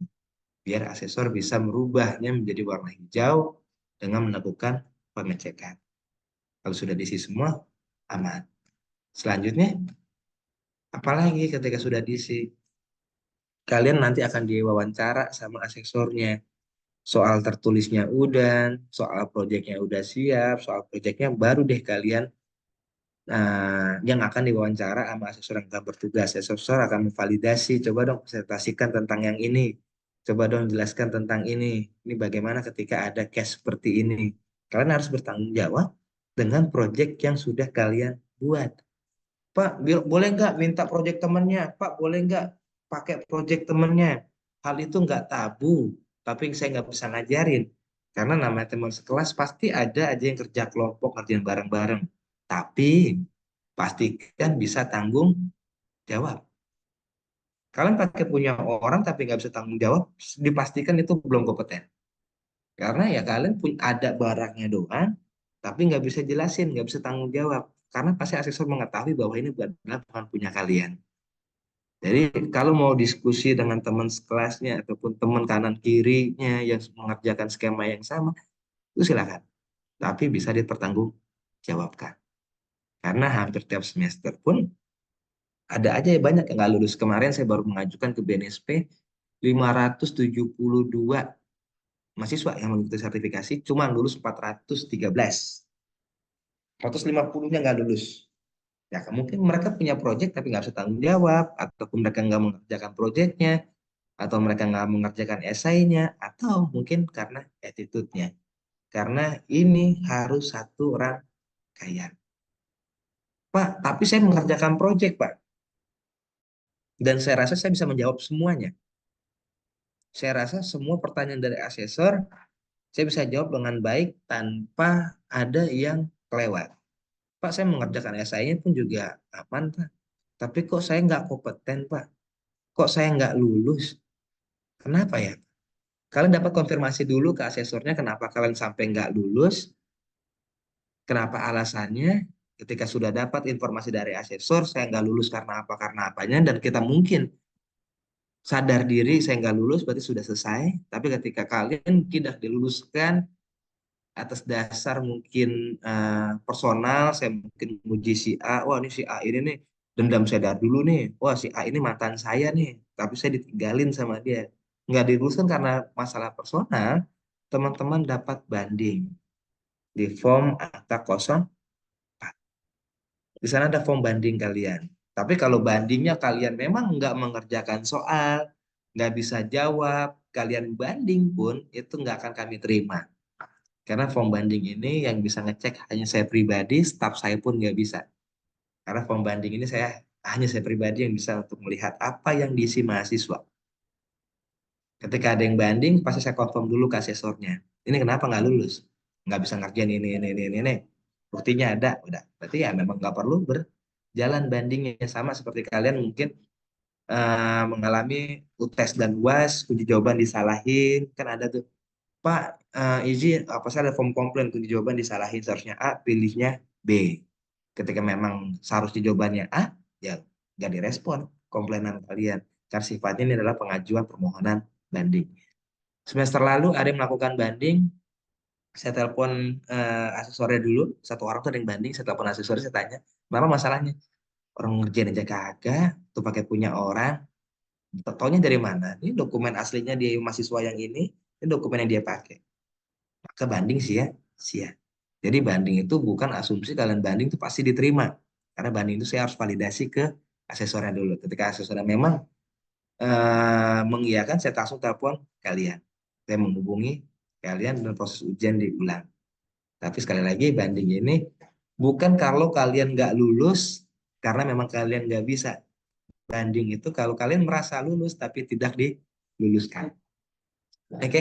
[SPEAKER 1] Biar asesor bisa merubahnya menjadi warna hijau dengan melakukan pengecekan. Kalau sudah diisi semua, aman. Selanjutnya, apalagi ketika sudah diisi, kalian nanti akan diwawancara sama asesornya. Soal tertulisnya udah, soal proyeknya udah siap, soal proyeknya baru deh kalian yang akan diwawancara sama asesor yang akan bertugas. Asesor akan memvalidasi, coba dong presentasikan tentang yang ini. Coba dong jelaskan tentang ini. Ini bagaimana ketika ada case seperti ini. Kalian harus bertanggung jawab dengan proyek yang sudah kalian buat. Pak, boleh nggak minta proyek temennya? Pak, boleh nggak pakai proyek temennya? Hal itu nggak tabu, tapi saya nggak bisa ngajarin. Karena namanya teman sekelas pasti ada aja yang kerja kelompok, kerjaan bareng-bareng. Tapi pastikan bisa tanggung jawab. Kalian pakai punya orang tapi nggak bisa tanggung jawab, dipastikan itu belum kompeten. Karena ya kalian ada barangnya doang, tapi nggak bisa jelasin, nggak bisa tanggung jawab. Karena pasti asesor mengetahui bahwa ini bukan punya kalian. Jadi kalau mau diskusi dengan teman sekelasnya ataupun teman kanan kirinya yang mengerjakan skema yang sama, itu silakan. Tapi bisa dipertanggungjawabkan. Karena hampir tiap semester pun ada aja ya banyak yang nggak lulus. Kemarin saya baru mengajukan ke BNSP 572 mahasiswa yang mengikuti sertifikasi, cuma lulus 413. 150-nya nggak lulus. Ya, mungkin mereka punya proyek tapi nggak bisa tanggung jawab, ataupun mereka nggak mengerjakan proyeknya, atau mereka nggak mengerjakan esainya, atau mungkin karena attitude-nya. Karena ini harus satu rangkaian. Pak, tapi saya mengerjakan proyek, Pak. Dan saya rasa saya bisa menjawab semuanya. Saya rasa semua pertanyaan dari asesor, saya bisa jawab dengan baik tanpa ada yang kelewat. Pak, saya mengerjakan esainya pun juga aman, Pak. Tapi kok saya nggak kompeten, Pak? Kok saya nggak lulus? Kenapa ya? Kalian dapat konfirmasi dulu ke asesornya kenapa kalian sampai nggak lulus, kenapa alasannya. Ketika sudah dapat informasi dari asesor, saya nggak lulus karena apanya, dan kita mungkin sadar diri saya nggak lulus, berarti sudah selesai. Tapi ketika kalian tidak diluluskan atas dasar mungkin personal, saya mungkin muji si A, wah ini si A ini nih dendam saya dari dulu nih, wah si A ini mantan saya nih, tapi saya ditinggalin sama dia. Nggak diluluskan karena masalah personal, teman-teman dapat banding di form angka 04. Di sana ada form banding kalian. Tapi kalau bandingnya kalian memang nggak mengerjakan soal, nggak bisa jawab, kalian banding pun itu nggak akan kami terima. Karena form banding ini yang bisa ngecek hanya saya pribadi, staf saya pun nggak bisa. Karena form banding ini hanya saya pribadi yang bisa untuk melihat apa yang diisi mahasiswa. Ketika ada yang banding, pasti saya confirm dulu ke asesornya. Ini kenapa nggak lulus? Nggak bisa ngerjain ini. buktinya ada, udah. Berarti ya memang nggak perlu berjalan bandingnya. Sama seperti kalian mungkin mengalami UTS dan UAS, uji jawaban disalahin, kan ada tuh. Pak, izin, apa saya ada form komplain uji jawaban disalahin, seharusnya A, pilihnya B. Ketika memang seharusnya jawabannya A, ya nggak direspon komplainan kalian. Karena sifatnya ini adalah pengajuan permohonan banding. Semester lalu ada yang melakukan banding, saya telepon asesornya dulu, satu orang tuh ada yang banding, saya telepon asesornya, saya tanya, kenapa masalahnya? Orang ngerjain aja kagak, tuh pakai punya orang, taunya dari mana? Ini dokumen aslinya dia mahasiswa yang ini dokumen yang dia pakai. Maka banding sih ya, sih ya. Jadi banding itu bukan asumsi kalian banding itu pasti diterima. Karena banding itu saya harus validasi ke asesornya dulu. Ketika asesornya memang mengiyakan, saya langsung telepon kalian. Saya menghubungi kalian dan proses ujian diulang. Tapi sekali lagi banding ini bukan kalau kalian nggak lulus karena memang kalian nggak bisa. Banding itu kalau kalian merasa lulus tapi tidak diluluskan. Oke,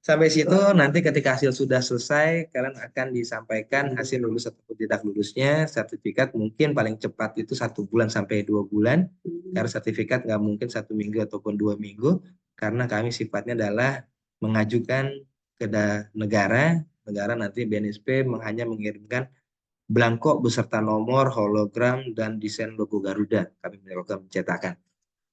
[SPEAKER 1] sampai situ nanti ketika hasil sudah selesai, kalian akan disampaikan hasil lulus ataupun tidak lulusnya. Sertifikat mungkin paling cepat itu 1 bulan sampai 2 bulan. Karena sertifikat nggak mungkin 1 minggu ataupun 2 minggu, karena kami sifatnya adalah mengajukan ke negara. Negara nanti BNSP hanya mengirimkan belangko beserta nomor, hologram, dan desain logo Garuda. Kami melakukan pencetakan.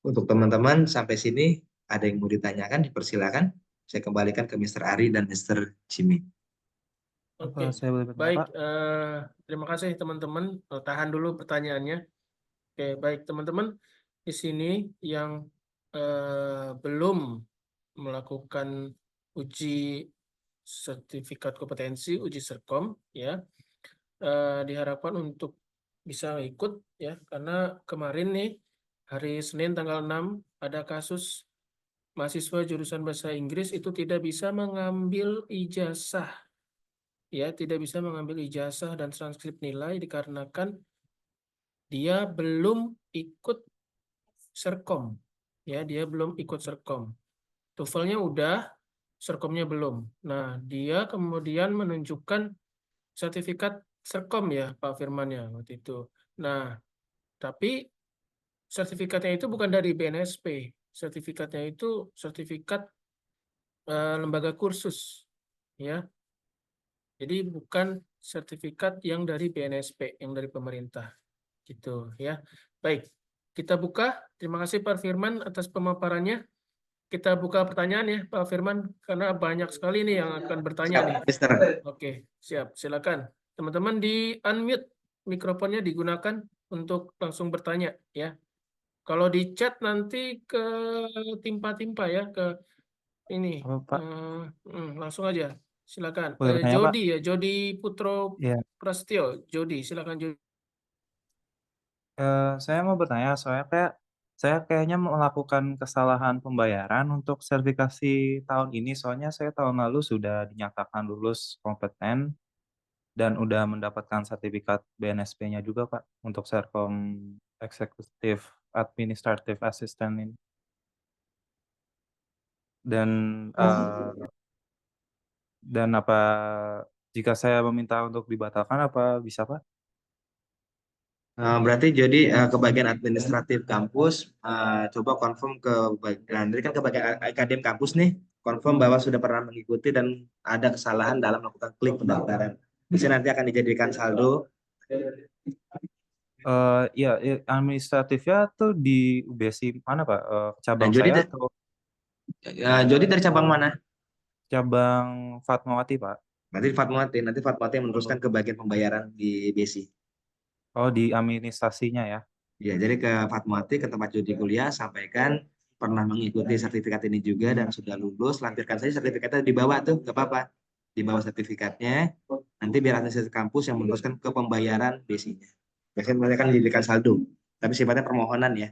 [SPEAKER 1] Untuk teman-teman sampai sini ada yang mau ditanyakan, dipersilakan. Saya kembalikan ke Mr. Ari dan Mr. Jimmy.
[SPEAKER 2] Oke,
[SPEAKER 3] Apa saya boleh bertanya,
[SPEAKER 2] baik.
[SPEAKER 3] Pak?
[SPEAKER 2] Terima kasih teman-teman. Tahan dulu pertanyaannya. Oke, baik teman-teman. Di sini yang belum melakukan uji sertifikat kompetensi, uji serkom, ya, diharapkan untuk bisa ikut, ya, karena kemarin nih hari Senin tanggal 6 ada kasus mahasiswa jurusan bahasa Inggris itu tidak bisa mengambil ijazah, ya, tidak bisa mengambil ijazah dan transkrip nilai dikarenakan dia belum ikut serkom, ya, dia belum ikut serkom. TOEFL-nya udah, serkomnya belum. Nah, dia kemudian menunjukkan sertifikat serkom, ya, Pak Firman, ya, waktu itu. Nah, tapi sertifikatnya itu bukan dari BNSP. Sertifikatnya itu sertifikat lembaga kursus, ya. Jadi bukan sertifikat yang dari BNSP, yang dari pemerintah, gitu, ya. Baik, kita buka. Terima kasih Pak Firman atas pemaparannya. Kita buka pertanyaan, ya, Pak Firman, karena banyak sekali nih yang akan bertanya nih.
[SPEAKER 1] Mister.
[SPEAKER 2] Oke, siap. Silakan. Teman-teman di unmute, mikrofonnya digunakan untuk langsung bertanya, ya. Kalau di chat nanti ke timpa-timpa, ya, ke ini.
[SPEAKER 3] Apa, Pak?
[SPEAKER 2] Langsung aja. Silakan.
[SPEAKER 3] Boleh bertanya, Pak?
[SPEAKER 2] Jody, ya, Jody Putro
[SPEAKER 3] Iya.
[SPEAKER 2] Prasetyo. Jody, silakan Jody.
[SPEAKER 3] Saya mau bertanya, soalnya saya kayaknya melakukan kesalahan pembayaran untuk sertifikasi tahun ini, soalnya saya tahun lalu sudah dinyatakan lulus kompeten dan udah mendapatkan sertifikat BNSP-nya juga, Pak, untuk Serkom Executive Administrative Assistant ini. Dan apa jika saya meminta untuk dibatalkan apa bisa, Pak?
[SPEAKER 1] Berarti jadi ke bagian administratif kampus, coba confirm ke bagian, dari kan ke bagian akadem kampus nih, confirm bahwa sudah pernah mengikuti dan ada kesalahan dalam melakukan klik pendaftaran. Di sini nanti akan dijadikan saldo.
[SPEAKER 3] Iya, administratifnya tuh di UBSI mana, Pak? Cabang
[SPEAKER 1] Jody,
[SPEAKER 3] saya atau
[SPEAKER 1] Jody dari cabang mana?
[SPEAKER 3] cabang Fatmawati, Pak?
[SPEAKER 1] Nanti Fatmawati meneruskan ke bagian pembayaran di BSI.
[SPEAKER 3] Oh, di administrasinya ya.
[SPEAKER 1] Ya, jadi ke Fatmawati, ke tempat Jody kuliah, sampaikan pernah mengikuti sertifikat ini juga dan sudah lulus, lampirkan saja sertifikatnya di bawah tuh, nggak apa-apa. Di bawah sertifikatnya, nanti biar administrasi kampus yang meneruskan ke pembayaran BSI-nya. Biasanya mereka akan dijadikan saldo, tapi sifatnya permohonan ya.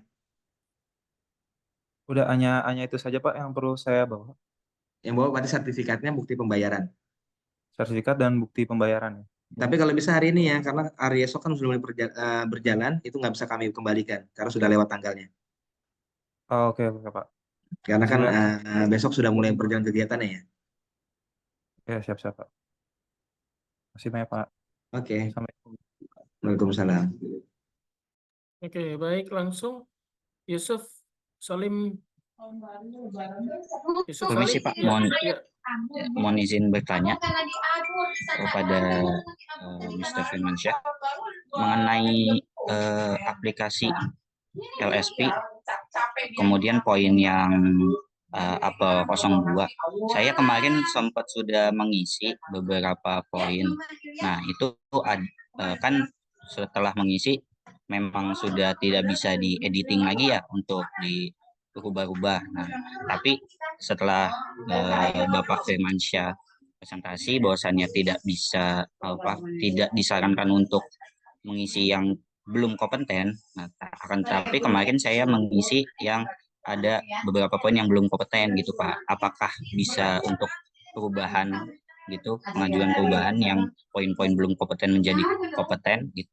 [SPEAKER 3] Udah hanya itu saja, Pak, yang perlu saya bawa.
[SPEAKER 1] Yang bawa berarti sertifikatnya bukti pembayaran.
[SPEAKER 3] Sertifikat dan bukti pembayaran ya.
[SPEAKER 1] Tapi kalau bisa hari ini ya, karena hari esok kan sudah mulai berjalan, itu nggak bisa kami kembalikan karena sudah lewat tanggalnya.
[SPEAKER 3] Oh, oke, oke, Pak.
[SPEAKER 1] Karena kan
[SPEAKER 3] Sebenarnya,
[SPEAKER 1] besok sudah mulai berjalan kegiatannya ya.
[SPEAKER 3] ya siap-siap, Pak. Masih banyak, Pak.
[SPEAKER 1] Oke,
[SPEAKER 3] Assalamualaikum.
[SPEAKER 1] Waalaikumsalam.
[SPEAKER 2] Oke, baik, langsung Yusuf Salim. Yusuf
[SPEAKER 4] Permisi
[SPEAKER 2] Salim,
[SPEAKER 4] Pak,
[SPEAKER 2] ya, ya.
[SPEAKER 4] mohon izin bertanya kepada Mr. Firmansyah mengenai aplikasi LSP, kemudian poin yang apel 02. Saya kemarin sempat sudah mengisi beberapa poin. Nah, itu kan setelah mengisi memang sudah tidak bisa diediting lagi ya untuk dirubah-rubah. Nah, tapi setelah Bapak Firmansyah presentasi bahwasannya tidak bisa tidak disarankan untuk mengisi yang belum kompeten. Nah, akan tetapi kemarin saya mengisi yang ada beberapa poin yang belum kompeten gitu Pak. Apakah bisa untuk perubahan gitu, pengajuan perubahan yang poin-poin belum kompeten menjadi kompeten gitu.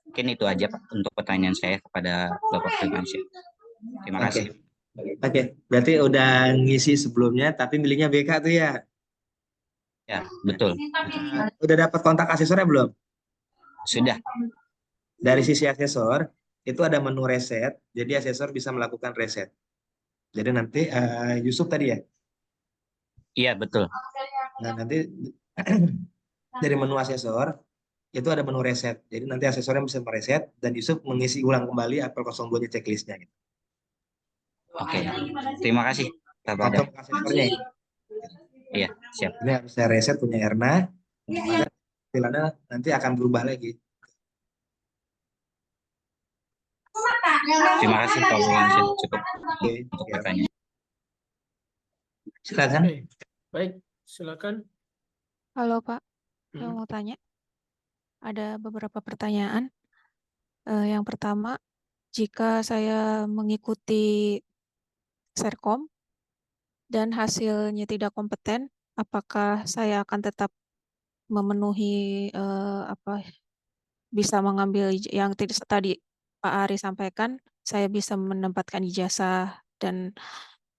[SPEAKER 4] Mungkin itu aja Pak untuk pertanyaan saya kepada Bapak Firmansyah. Terima
[SPEAKER 1] Oke.
[SPEAKER 4] kasih.
[SPEAKER 1] Oke, berarti udah ngisi sebelumnya tapi milihnya BK tuh ya.
[SPEAKER 4] Ya, betul.
[SPEAKER 1] Udah dapat kontak asesornya belum?
[SPEAKER 4] Sudah.
[SPEAKER 1] Dari sisi asesor itu ada menu reset, jadi asesor bisa melakukan reset. Jadi nanti Yusuf tadi ya.
[SPEAKER 4] Iya, betul.
[SPEAKER 1] Nah, nanti dari menu asesor itu ada menu reset. Jadi nanti asesornya bisa mereset dan Yusuf mengisi ulang kembali apel 02-nya checklistnya gitu.
[SPEAKER 4] Oke. Terima kasih kepada.
[SPEAKER 1] Untuk asesornya ya.
[SPEAKER 4] Iya, siap.
[SPEAKER 1] Ini harus saya reset punya Erna. Maka tampilannya nanti akan berubah lagi.
[SPEAKER 4] Terima kasih Pak Firmansyah. Cukup
[SPEAKER 1] Oke,
[SPEAKER 4] untuk
[SPEAKER 1] ya.
[SPEAKER 4] pertanyaan.
[SPEAKER 1] Silakan.
[SPEAKER 2] Oke, baik, silakan.
[SPEAKER 5] Halo Pak, saya
[SPEAKER 2] Hmm.
[SPEAKER 5] mau tanya. Ada beberapa pertanyaan. Yang pertama, jika saya mengikuti Serkom dan hasilnya tidak kompeten, apakah saya akan tetap memenuhi bisa mengambil yang tadi Pak Ari sampaikan, saya bisa menempatkan ijazah dan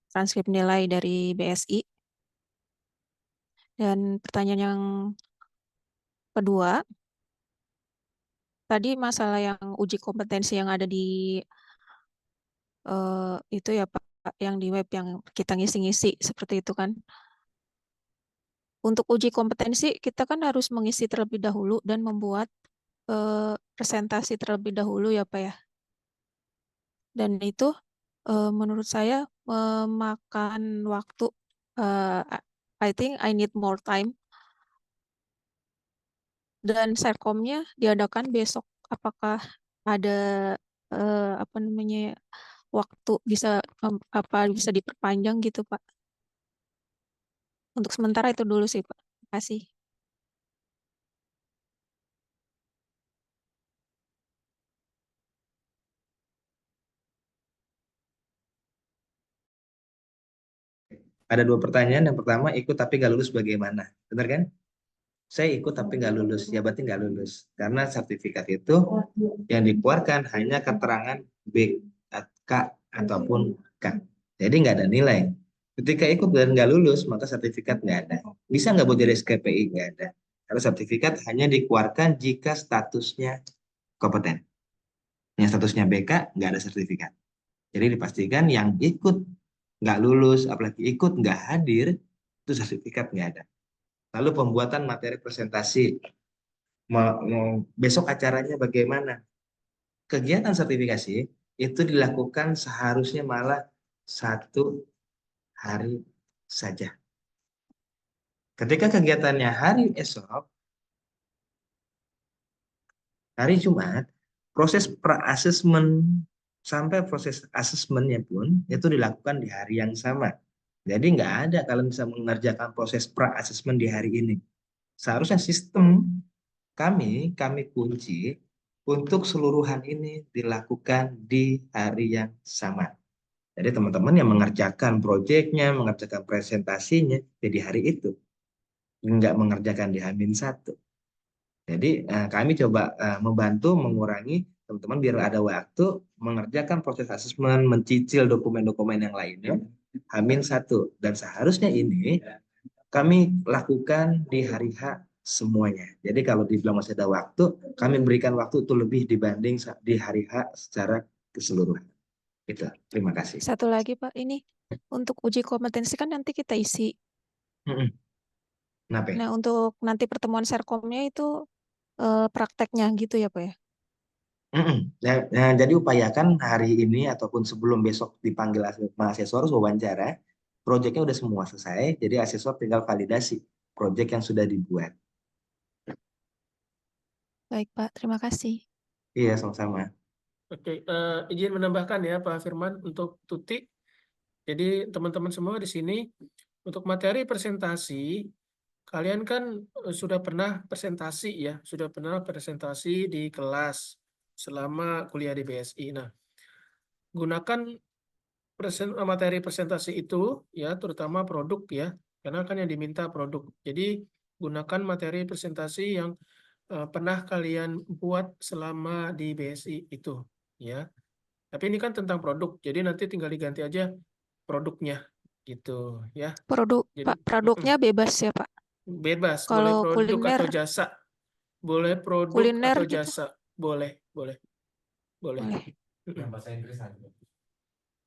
[SPEAKER 5] transkrip nilai dari BSI. Dan pertanyaan yang kedua, tadi masalah yang uji kompetensi yang ada di itu ya Pak, yang di web yang kita ngisi-ngisi seperti itu kan. Untuk uji kompetensi kita kan harus mengisi terlebih dahulu dan membuat presentasi terlebih dahulu ya Pak ya. Dan itu menurut saya memakan waktu. I think I need more time. Dan Serkomnya diadakan besok. Apakah ada waktu bisa bisa diperpanjang gitu Pak? Untuk sementara itu dulu sih Pak. Terima kasih.
[SPEAKER 1] Ada dua pertanyaan. Yang pertama, ikut tapi nggak lulus bagaimana? Benar kan? Saya ikut tapi nggak lulus. Ya berarti nggak lulus. Karena sertifikat itu yang dikeluarkan hanya keterangan B, K, ataupun K. Jadi nggak ada nilai. Ketika ikut dan nggak lulus, maka sertifikat nggak ada. Bisa nggak buat jadi SKPI? Nggak ada. Karena sertifikat hanya dikeluarkan jika statusnya kompeten. Yang statusnya BK, nggak ada sertifikat. Jadi dipastikan yang ikut nggak lulus, apalagi ikut nggak hadir, itu sertifikat nggak ada. Lalu pembuatan materi presentasi. Besok acaranya bagaimana? Kegiatan sertifikasi itu dilakukan seharusnya malah 1 hari saja. Ketika kegiatannya hari esok, hari Jumat, proses pra-asesmen sampai proses asesmennya pun itu dilakukan di hari yang sama. Jadi nggak ada kalian bisa mengerjakan proses pra-asesmen di hari ini. Seharusnya sistem kami kunci untuk seluruhan ini dilakukan di hari yang sama. Jadi teman-teman yang mengerjakan proyeknya, mengerjakan presentasinya, jadi hari itu. Nggak mengerjakan di H-1. Jadi kami coba membantu mengurangi teman-teman biar ada waktu mengerjakan proses asesmen, mencicil dokumen-dokumen yang lainnya, H-1. Dan seharusnya ini kami lakukan di hari H semuanya. Jadi kalau dibilang masih ada waktu, kami berikan waktu itu lebih dibanding di hari H secara keseluruhan. Itu. Terima kasih.
[SPEAKER 5] Satu lagi Pak, ini untuk uji kompetensi kan nanti kita isi.
[SPEAKER 1] Kenapa ya?
[SPEAKER 5] Nah, untuk nanti pertemuan Serkomnya itu prakteknya gitu ya Pak ya?
[SPEAKER 1] Nah, jadi upayakan hari ini ataupun sebelum besok dipanggil asesor wawancara, proyeknya udah semua selesai, jadi asesor tinggal validasi proyek yang sudah dibuat.
[SPEAKER 5] Baik Pak, terima kasih.
[SPEAKER 1] Iya, sama-sama.
[SPEAKER 2] Oke, izin menambahkan ya Pak Firman untuk Tuti. Jadi teman-teman semua di sini untuk materi presentasi, kalian kan sudah pernah presentasi ya, sudah pernah presentasi di kelas selama kuliah di BSI. Nah, gunakan materi presentasi itu ya, terutama produk ya, karena kan yang diminta produk. Jadi gunakan materi presentasi yang pernah kalian buat selama di BSI itu ya. Tapi ini kan tentang produk, jadi nanti tinggal diganti aja produknya gitu ya. Jadi
[SPEAKER 5] Pak, produknya bebas ya Pak?
[SPEAKER 2] bebas, boleh
[SPEAKER 5] Kalau
[SPEAKER 2] produk atau
[SPEAKER 5] kuliner,
[SPEAKER 2] jasa. Boleh produk
[SPEAKER 5] kuliner
[SPEAKER 2] atau
[SPEAKER 5] gitu?
[SPEAKER 2] jasa. Boleh.
[SPEAKER 5] Boleh.
[SPEAKER 2] Mm-mm.
[SPEAKER 6] Bahasa Inggris aja.